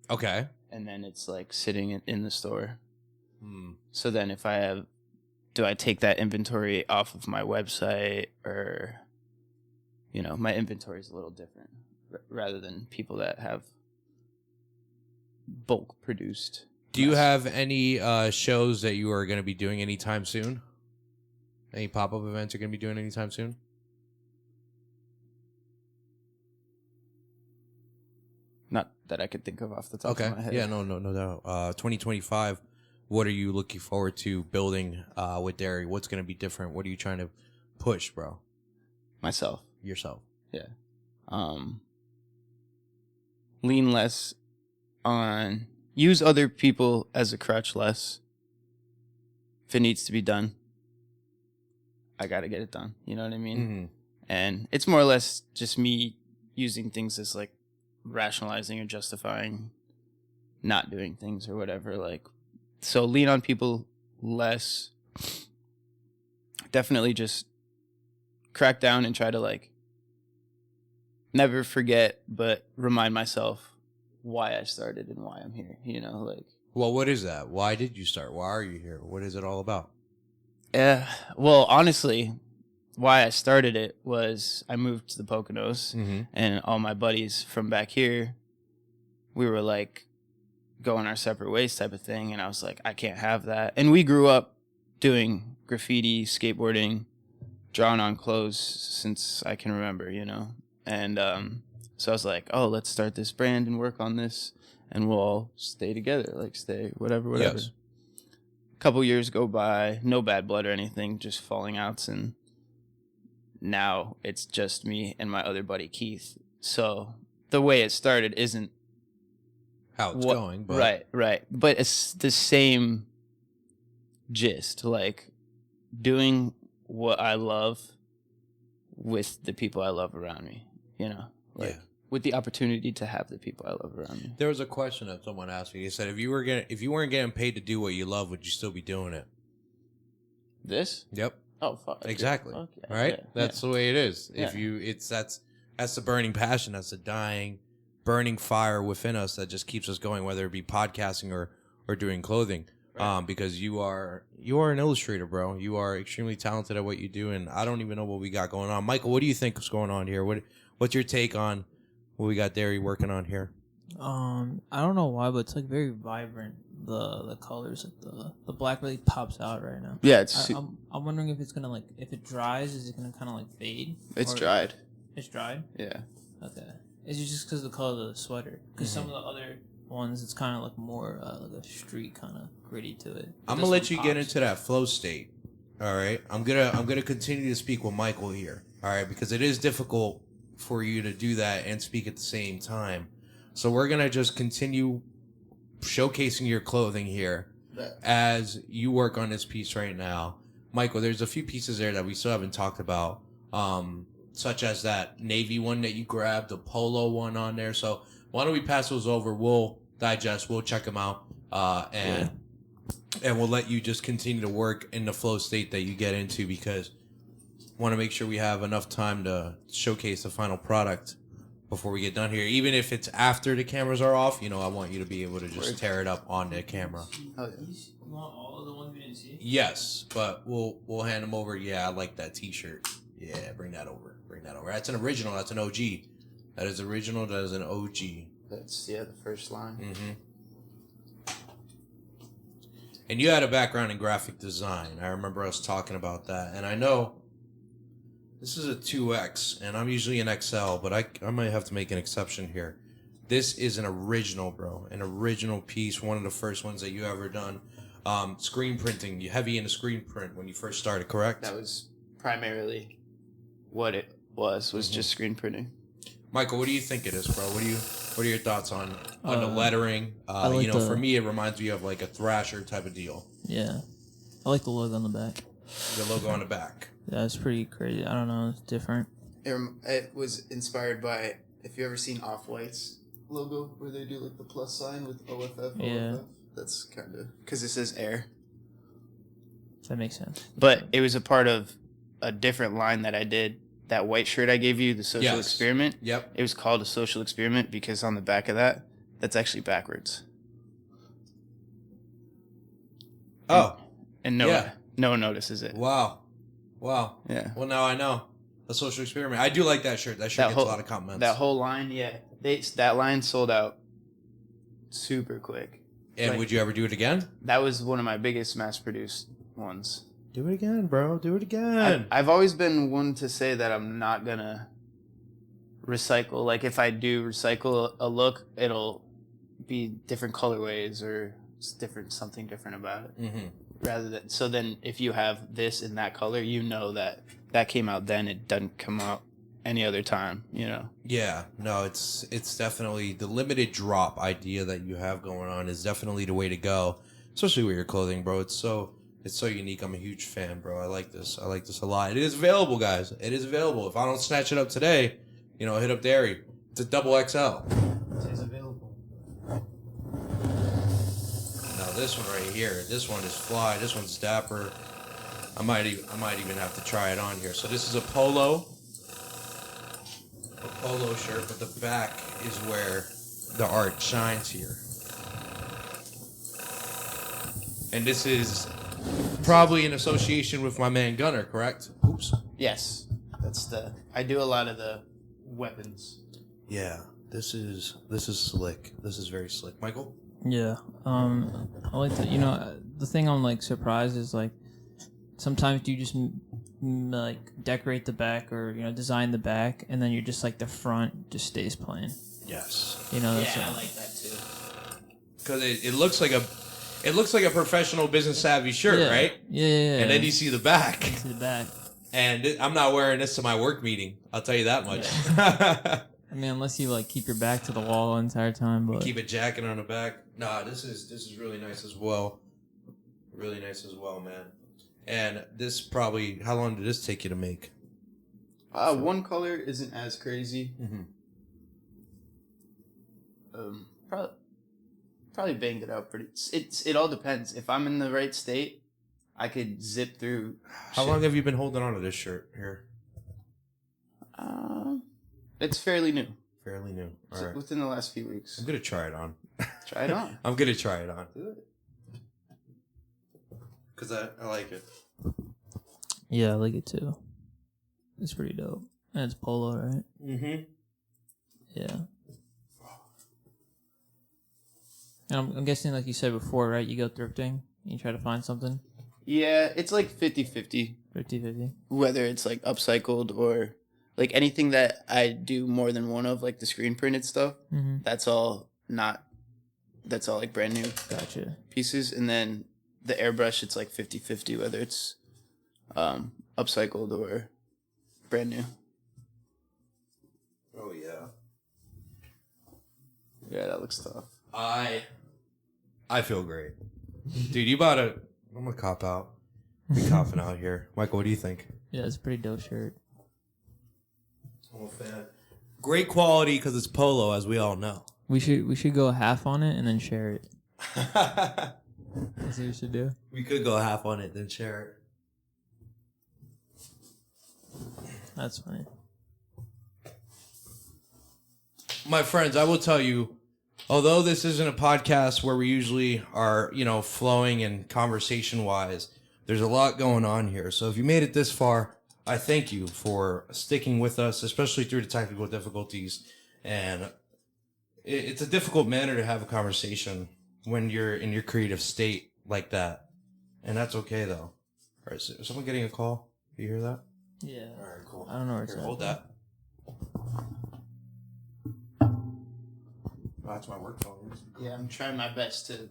Okay. And then it's like sitting in the store. So then if I have, do I take that inventory off of my website, or, my inventory is a little different rather than people that have bulk produced. Do you have any shows that you are going to be doing anytime soon? Any pop-up events you're going to be doing anytime soon? Not that I could think of off the top of my head. Yeah, no doubt. 2025, what are you looking forward to building with dairy? What's going to be different? What are you trying to push, bro? Myself. Yourself. Yeah. Lean less on... Use other people as a crutch less if it needs to be done. I got to get it done. You know what I mean? Mm-hmm. And it's more or less just me using things as like rationalizing or justifying not doing things or whatever. Like, so lean on people less. Definitely just crack down and try to like never forget, but remind myself why I started and why I'm here. You know, like. Well, what is that? Why did you start? Why are you here? What is it all about? Well, honestly, why I started it was I moved to the Poconos, and all my buddies from back here, we were like going our separate ways type of thing, and I was like, I can't have that. And we grew up doing graffiti, skateboarding, drawing on clothes since I can remember, you know. And so I was like, oh, let's start this brand and work on this, and we'll all stay together, like stay whatever. Yes. Couple years go by, no bad blood or anything, just falling outs, and now it's just me and my other buddy Keith. So the way it started isn't how it's going, but right, but it's the same gist, like doing what I love with the people I love around me, you know, like with the opportunity to have the people I love around me. There was a question that someone asked me. He said, if you weren't getting paid to do what you love, would you still be doing it? This? Yep. Oh, fuck. Exactly. Yeah. Okay. Right? Yeah. That's the way it is. Yeah. That's the burning passion. That's the dying, burning fire within us that just keeps us going, whether it be podcasting or doing clothing. Right. Because you are an illustrator, bro. You are extremely talented at what you do, and I don't even know what we got going on. Michael, what do you think is going on here? What's your take on what we got Dairy working on here? I don't know why, but it's like very vibrant. The colors, like the black really pops out right now. Yeah, I'm wondering if it's gonna like, if it dries, is it gonna kind of like fade? It's dried. It's dried. Yeah. Okay. Is it just because of the color of the sweater? Because some of the other ones, it's kind of like more like a street kind of gritty to it. I'm gonna let you get into that flow state. All right. I'm gonna continue to speak with Michael here. All right, because it is difficult for you to do that and speak at the same time. So we're going to just continue showcasing your clothing here as you work on this piece right now. Michael, there's a few pieces there that we still haven't talked about, such as that navy one that you grabbed, the polo one on there. So why don't we pass those over? We'll digest, we'll check them out, and we'll let you just continue to work in the flow state that you get into, because want to make sure we have enough time to showcase the final product before we get done here. Even if it's after the cameras are off, you know, I want you to be able to just tear it up on the camera. Oh, yeah. You want all of the ones we didn't see? Yes, but we'll hand them over. Yeah, I like that T-shirt. Yeah, bring that over. That's an original. That's an OG. That is original. That is an OG. That's the first line. Mm-hmm. And you had a background in graphic design. I remember us talking about that, and I know. This is a 2X, and I'm usually an XL, but I might have to make an exception here. This is an original, bro. An original piece, one of the first ones that you ever done. Screen printing. You're heavy into screen print when you first started, correct? That was primarily what it was just screen printing. Michael, what do you think it is, bro? What are your thoughts on the lettering? Like for me, it reminds me of like a Thrasher type of deal. Yeah. I like the logo on the back. The logo on the back. Yeah, it's pretty crazy. I don't know. It's different. It was inspired by, if you ever seen Off-White's logo where they do like the plus sign with OFF. Yeah. That's kind of, because it says air. That makes sense. But it was a part of a different line that I did. That white shirt I gave you, the social experiment. Yep. It was called a social experiment because on the back of that, that's actually backwards. Oh. And no one notices it. Wow. Yeah. Well, now I know. A social experiment. I do like that shirt. That shirt gets a lot of comments. That whole line, yeah. That line sold out super quick. And would you ever do it again? That was one of my biggest mass-produced ones. Do it again, bro. Do it again. I've always been one to say that I'm not going to recycle. Like, if I do recycle a look, it'll be different colorways or something different about it. Mm-hmm. So then if you have this in that color, you know that came out then, it doesn't come out any other time, you know? Yeah, no, it's definitely the limited drop idea that you have going on is definitely the way to go, especially with your clothing, bro. It's so It's so unique. I'm a huge fan, bro. I like this. I like this a lot. It is available, guys. It is available. If I don't snatch it up today, hit up Dairy. It's a double XL. It is available. Now this one right here. This one is fly. This one's dapper. I might even have to try it on here. So this is a polo shirt, but the back is where the art shines here. And this is probably in association with my man Gunner, correct? Oops. Yes, I do a lot of the weapons. Yeah, this is slick. This is very slick. Michael? Yeah. I like to, the thing I'm like surprised is like sometimes you just like decorate the back or design the back, and then you're just like the front just stays plain. Yes. That's I like that too. Because it looks like a professional business savvy shirt, right? Yeah. And then you see the back. See the back. And I'm not wearing this to my work meeting. I'll tell you that much. Yeah. I mean, unless you like keep your back to the wall the entire time, but keep a jacket on the back. Nah, this is really nice as well. Really nice as well, man. And this probably, how long did this take you to make? One color isn't as crazy. Probably banged it out pretty. It all depends. If I'm in the right state, I could zip through. How long have you been holding on to this shirt here? It's fairly new. Fairly new. All right. Within the last few weeks. I'm gonna try it on. Try it on. I'm gonna try it on. Do it. Cause I like it. yeah, I like it too. It's pretty dope. And it's polo, right? Mm-hmm. Yeah. And I'm guessing, like you said before, right? You go thrifting, you try to find something. Yeah, it's like 50-50. 50-50. Whether it's like upcycled or like anything that I do more than one of, like the screen printed stuff. Mm-hmm. That's all like brand new Gotcha. pieces. And then the airbrush, it's like 50-50, whether it's upcycled or brand new. Oh yeah. Yeah, that looks tough. I feel great. Dude, I'm gonna cop out. Be copping out here. Michael, what do you think? Yeah, it's a pretty dope shirt. I'm a fan. Great quality because it's polo, as we all know. We should go half on it and then share it. That's what we should do. We could go half on it, then share it. That's funny. My friends, I will tell you, although this isn't a podcast where we usually are, flowing and conversation-wise, there's a lot going on here. So if you made it this far, I thank you for sticking with us, especially through the technical difficulties. And it's a difficult manner to have a conversation when you're in your creative state like that. And that's okay, though. All right, so is someone getting a call? You hear that? Yeah. All right, cool. I don't know where it's Here, at. hold that. Oh, that's my work phone. Yeah, I'm trying my best to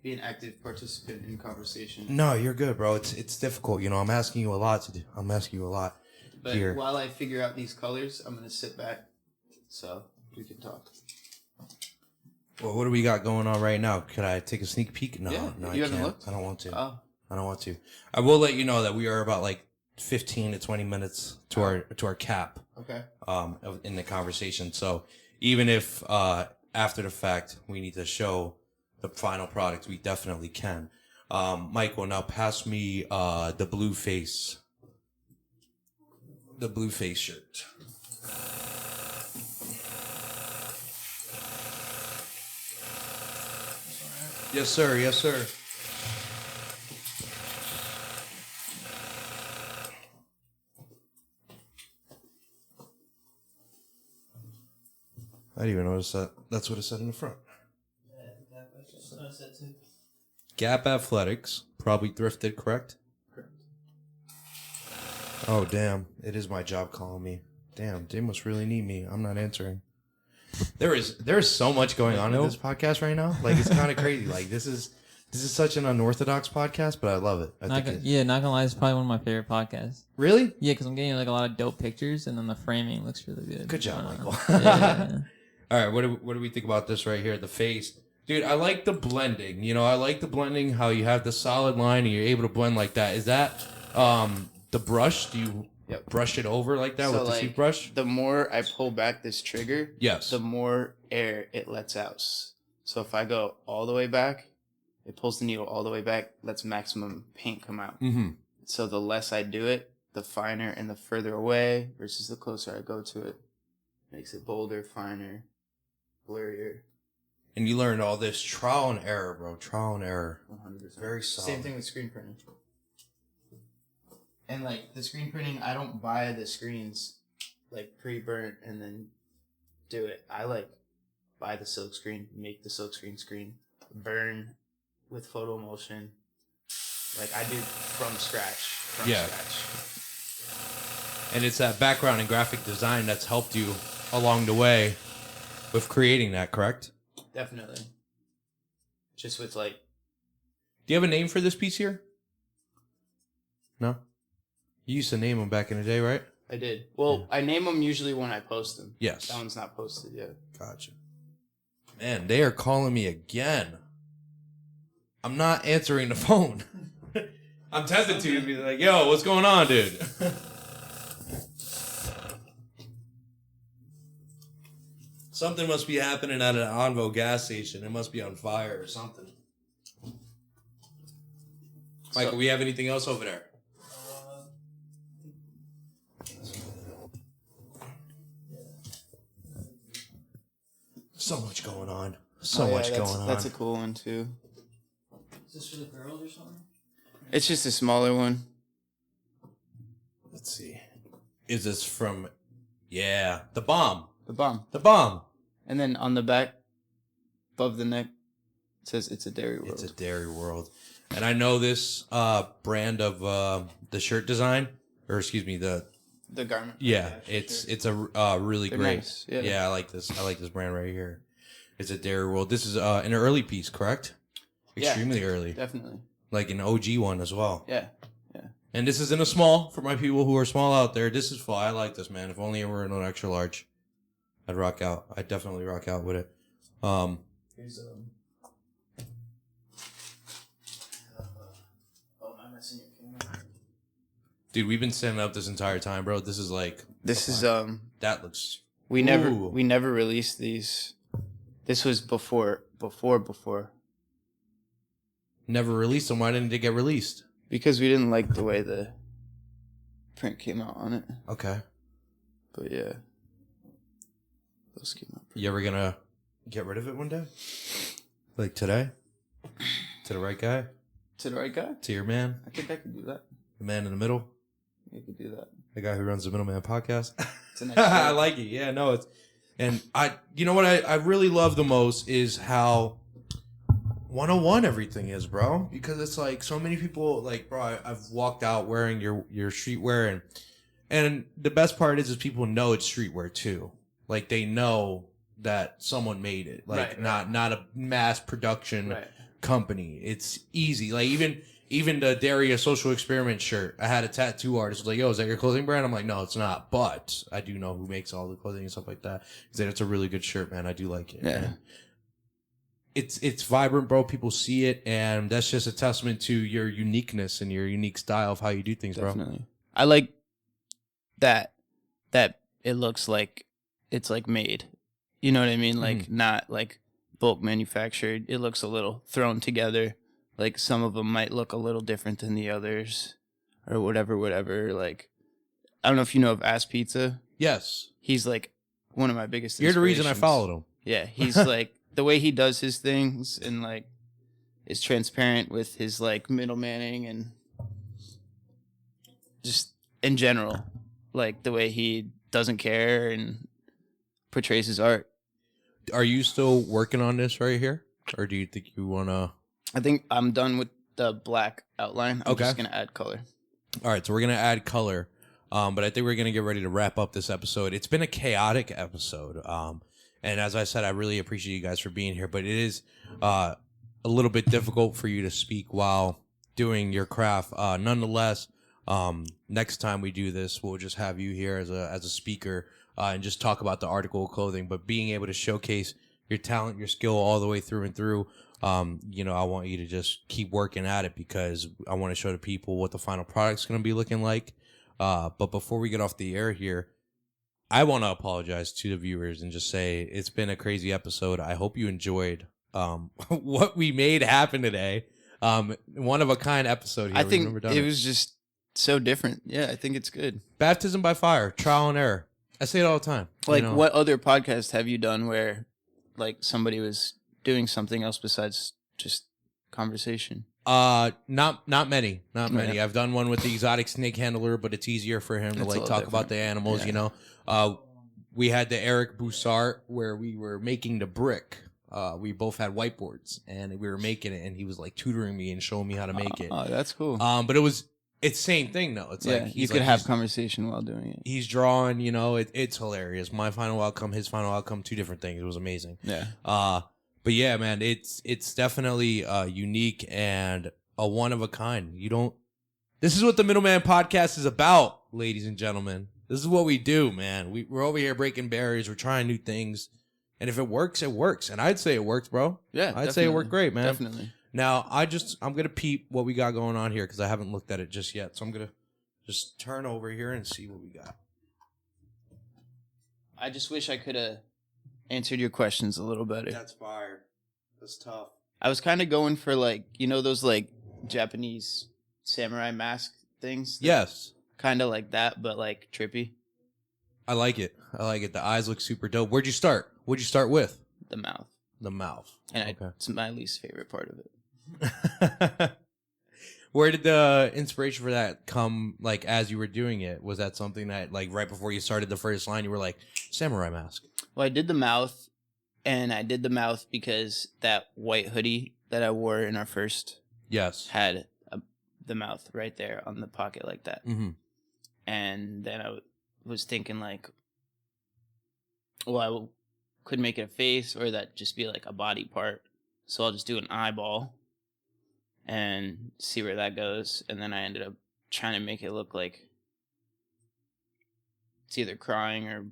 be an active participant in conversation. No, you're good, bro. It's difficult. I'm asking you a lot to do. I'm asking you a lot. But here. while I figure out these colors, I'm gonna sit back so we can talk. Well, what do we got going on right now? Could I take a sneak peek? No, Yeah, no, you I haven't can't. looked? I don't want to. Oh, I don't want to. I will let you know that we are about like 15 to 20 minutes to our cap. okay. In the conversation. So even if after the fact we need to show the final product, we definitely can. Michael, now pass me the blue face shirt. Yes, sir. Yes, sir. I didn't even notice that. That's what it said in the front. Gap Athletics, probably thrifted, correct? Correct. Oh, damn. It is my job calling me. Damn, they must really need me. I'm not answering. There is so much going on in this podcast right now. Like, it's kind of crazy. Like, this is such an unorthodox podcast, but I love it. Not gonna lie, it's probably one of my favorite podcasts. Really? Yeah, because I'm getting like a lot of dope pictures, and then the framing looks really good. Good job, Michael. Yeah. All right, what do we think about this right here? The face. Dude, I like the blending. You know, I like the blending, how you have the solid line and you're able to blend like that. Is that the brush? Do you brush it over like that with the sweep brush? The more I pull back this trigger, Yes. the more air it lets out. So if I go all the way back, it pulls the needle all the way back, lets maximum paint come out. Mm-hmm. So the less I do it, the finer and the further away versus the closer I go to it. Makes it bolder, finer, blurrier. And you learned all this trial and error, bro. Trial and error. 100%. Very solid. Same thing with screen printing. And like the screen printing, I don't buy the screens like pre-burnt and then do it. I like buy the silk screen, make the silk screen, burn with photo emulsion. Like I do from scratch. And it's that background in graphic design that's helped you along the way with creating that, correct? Definitely. Just with like... Do you have a name for this piece here? No? You used to name them back in the day, right? I did. Well, I name them usually when I post them. Yes. That one's not posted yet. Gotcha. Man, they are calling me again. I'm not answering the phone. I'm tempted to be like, yo, what's going on, dude? Something must be happening at an Onvo gas station. It must be on fire or something. Mike, do we have anything else over there? So much going on. So much going on. That's a cool one, too. Is this for the girls or something? It's just a smaller one. Let's see. Is this from... Yeah, the bomb. The bomb. The bomb. And then on the back, above the neck, it says it's a Dairyworld. It's a Dairyworld. And I know this brand of the shirt design, or excuse me, the garment. Yeah, it's a really They're great. nice. Yeah. Yeah, I like this. I like this brand right here. It's a Dairyworld. This is an early piece, correct? Extremely early. Definitely. Like an OG one as well. Yeah. And this is in a small for my people who are small out there. This is full. I like this, man. If only it were in an extra large, I'd rock out. I'd definitely rock out with it. Here's oh, am I messing your camera? Dude, we've been setting up this entire time, bro. This is like that looks. We never released these. This was before. Never released them. Why didn't they get released? Because we didn't like the way the print came out on it. Okay. But yeah. Those came out. You ever gonna get rid of it one day? Like today? To the right guy? To the right guy? To your man? I think I could do that. The man in the middle? You could do that. The guy who runs the Middleman Podcast? It's a nice I like it. Yeah, no, it's... And you know what I really love the most is how 101 everything is, bro. Because it's like so many people, like, bro, I've walked out wearing your streetwear, and the best part is people know it's streetwear too. Like they know that someone made it, like not a mass production company. It's easy. Like even the Daria Social Experiment shirt, I had a tattoo artist was like, yo, is that your clothing brand? I'm like, no, it's not, but I do know who makes all the clothing and stuff like that. He said it's a really good shirt, man. I do like it. Yeah. Man. It's vibrant, bro. People see it, and that's just a testament to your uniqueness and your unique style of how you do things, bro. Definitely. I like that it looks like it's like made. You know what I mean? Like not like bulk manufactured. It looks a little thrown together. Like some of them might look a little different than the others or whatever. Like, I don't know if you know of Ass Pizza. Yes. He's like one of my biggest You're the reason I followed him. Yeah. He's like the way he does his things and like is transparent with his like middlemaning and just in general, like the way he doesn't care and portrays his art. Are you still working on this right here? Or do you think you want to... I think I'm done with the black outline. I'm just going to add color. All right, so we're going to add color. But I think we're going to get ready to wrap up this episode. It's been a chaotic episode. And as I said, I really appreciate you guys for being here. But it is a little bit difficult for you to speak while doing your craft. Nonetheless, next time we do this, we'll just have you here as a speaker and just talk about the article of clothing. But being able to showcase your talent, your skill all the way through and through. You know, I want you to just keep working at it because I want to show the people what the final product's going to be looking like. But before we get off the air here, I want to apologize to the viewers and just say it's been a crazy episode. I hope you enjoyed what we made happen today. One of a kind episode here. I think it was just so different. Yeah, I think it's good. Baptism by fire, trial and error. I say it all the time. Like, what other podcast have you done where, like, somebody was doing something else besides just conversation? Not many. I've done one with the exotic snake handler, but it's easier for him to like talk about the animals. Yeah. You know, we had the Eric Boussart where we were making the brick. We both had whiteboards and we were making it, and he was like tutoring me and showing me how to make it. Oh, that's cool. But it's same thing though. It's like you could have conversation while doing it. He's drawing, you know, it's hilarious. My final outcome, his final outcome, two different things. It was amazing. Yeah. But yeah, man, it's definitely unique and a one of a kind. This is what the Middleman Podcast is about, ladies and gentlemen. This is what we do, man. We're over here breaking barriers. We're trying new things. And if it works, it works. And I'd say it works, bro. Yeah, I'd say it worked great, man. Definitely. Now, I'm going to peep what we got going on here because I haven't looked at it just yet. So I'm going to just turn over here and see what we got. I just wish I could have answered your questions a little better. That's fire. That's tough. I was kind of going for, like, you know those, like, Japanese samurai mask things? Yes. Kind of like that, but, like, trippy. I like it. The eyes look super dope. Where'd you start? What'd you start with? The mouth. The mouth. And it's my least favorite part of it. Where did the inspiration for that come, like, as you were doing it? Was that something that, like, right before you started the first line, you were like, samurai mask? Well, I did the mouth, and I did the mouth because that white hoodie that I wore in our first had the mouth right there on the pocket like that. Mm-hmm. And then I was thinking, like, well, I could make it a face or that just be like a body part. So I'll just do an eyeball and see where that goes. And then I ended up trying to make it look like it's either crying or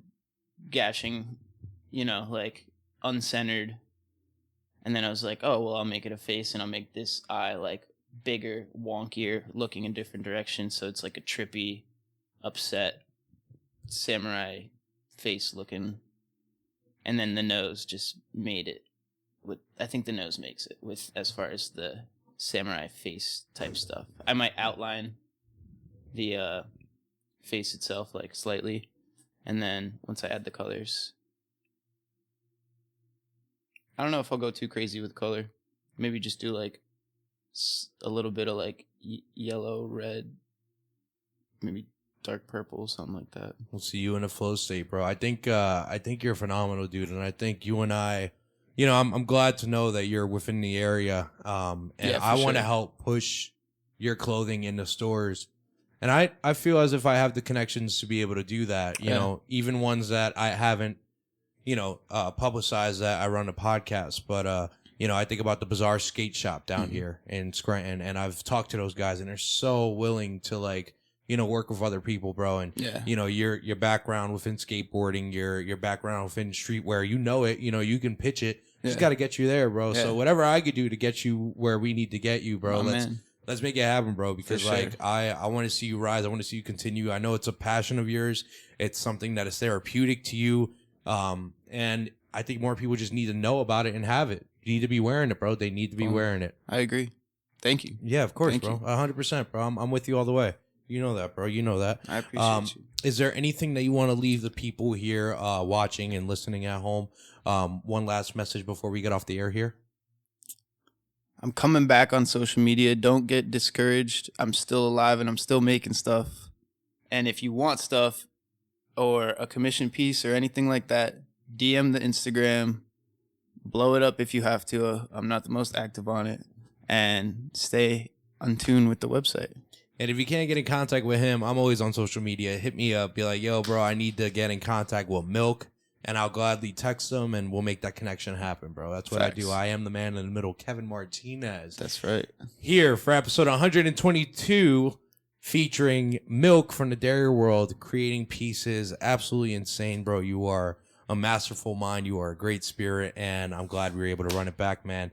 gashing, you know, like uncentered. And then I was like, oh, well, I'll make it a face and I'll make this eye like bigger, wonkier, looking in different directions. So it's like a trippy, upset samurai face looking. And then the nose just made it with, I think the nose makes it with as far as the samurai face type stuff. I might outline the face itself like slightly, and then once I add the colors, I don't know if I'll go too crazy with color. Maybe just do like a little bit of like yellow, red, maybe dark purple, something like that. We'll see you in a flow state, bro. I think you're a phenomenal dude, and I think you and I, you know, I'm glad to know that you're within the area, and yeah, I want to help push your clothing into stores, and I feel as if I have the connections to be able to do that. You know, even ones that I haven't, you know, publicized that I run a podcast, but you know, I think about the Bazaar Skate Shop down here in Scranton, and I've talked to those guys, and they're so willing to like, you know, work with other people, bro. And, you know, your background within skateboarding, your background within streetwear, you know it, you know, you can pitch it. Just got to get you there, bro. So whatever I could do to get you where we need to get you, bro, let's make it happen, bro. Because like, I want to see you rise. I want to see you continue. I know it's a passion of yours. It's something that is therapeutic to you. And I think more people just need to know about it and have it. You need to be wearing it, bro. They need to be wearing it. I agree. Thank you. Yeah, of course, bro. 100%, bro. I'm with you all the way. You know that, bro. You know that. I appreciate you. Is there anything that you want to leave the people here watching and listening at home? One last message before we get off the air here. I'm coming back on social media. Don't get discouraged. I'm still alive and I'm still making stuff. And if you want stuff or a commission piece or anything like that, DM the Instagram. Blow it up if you have to. I'm not the most active on it. And stay in tune with the website. And if you can't get in contact with him, I'm always on social media. Hit me up. Be like, yo, bro, I need to get in contact with Milk. And I'll gladly text them, and we'll make that connection happen, bro. That's what I do. I am the man in the middle, Kevin Martinez. That's right. Here for episode 122, featuring Milk from the Dairyworld, creating pieces. Absolutely insane, bro. You are a masterful mind. You are a great spirit, and I'm glad we were able to run it back, man.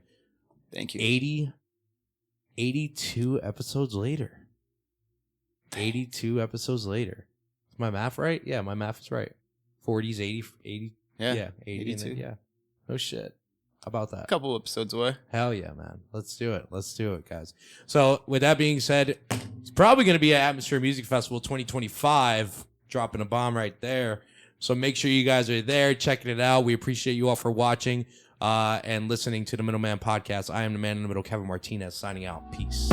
Thank you. 82 episodes later. 82 episodes later. Is my math right? Yeah, my math is right. 40s, 80. Yeah, 80. 82. Yeah. No shit. How about that? A couple episodes away. Hell yeah, man. Let's do it. Let's do it, guys. So with that being said, it's probably going to be at Atmosphere Music Festival 2025. Dropping a bomb right there. So make sure you guys are there, checking it out. We appreciate you all for watching and listening to the Middleman Podcast. I am the man in the middle, Kevin Martinez, signing out. Peace.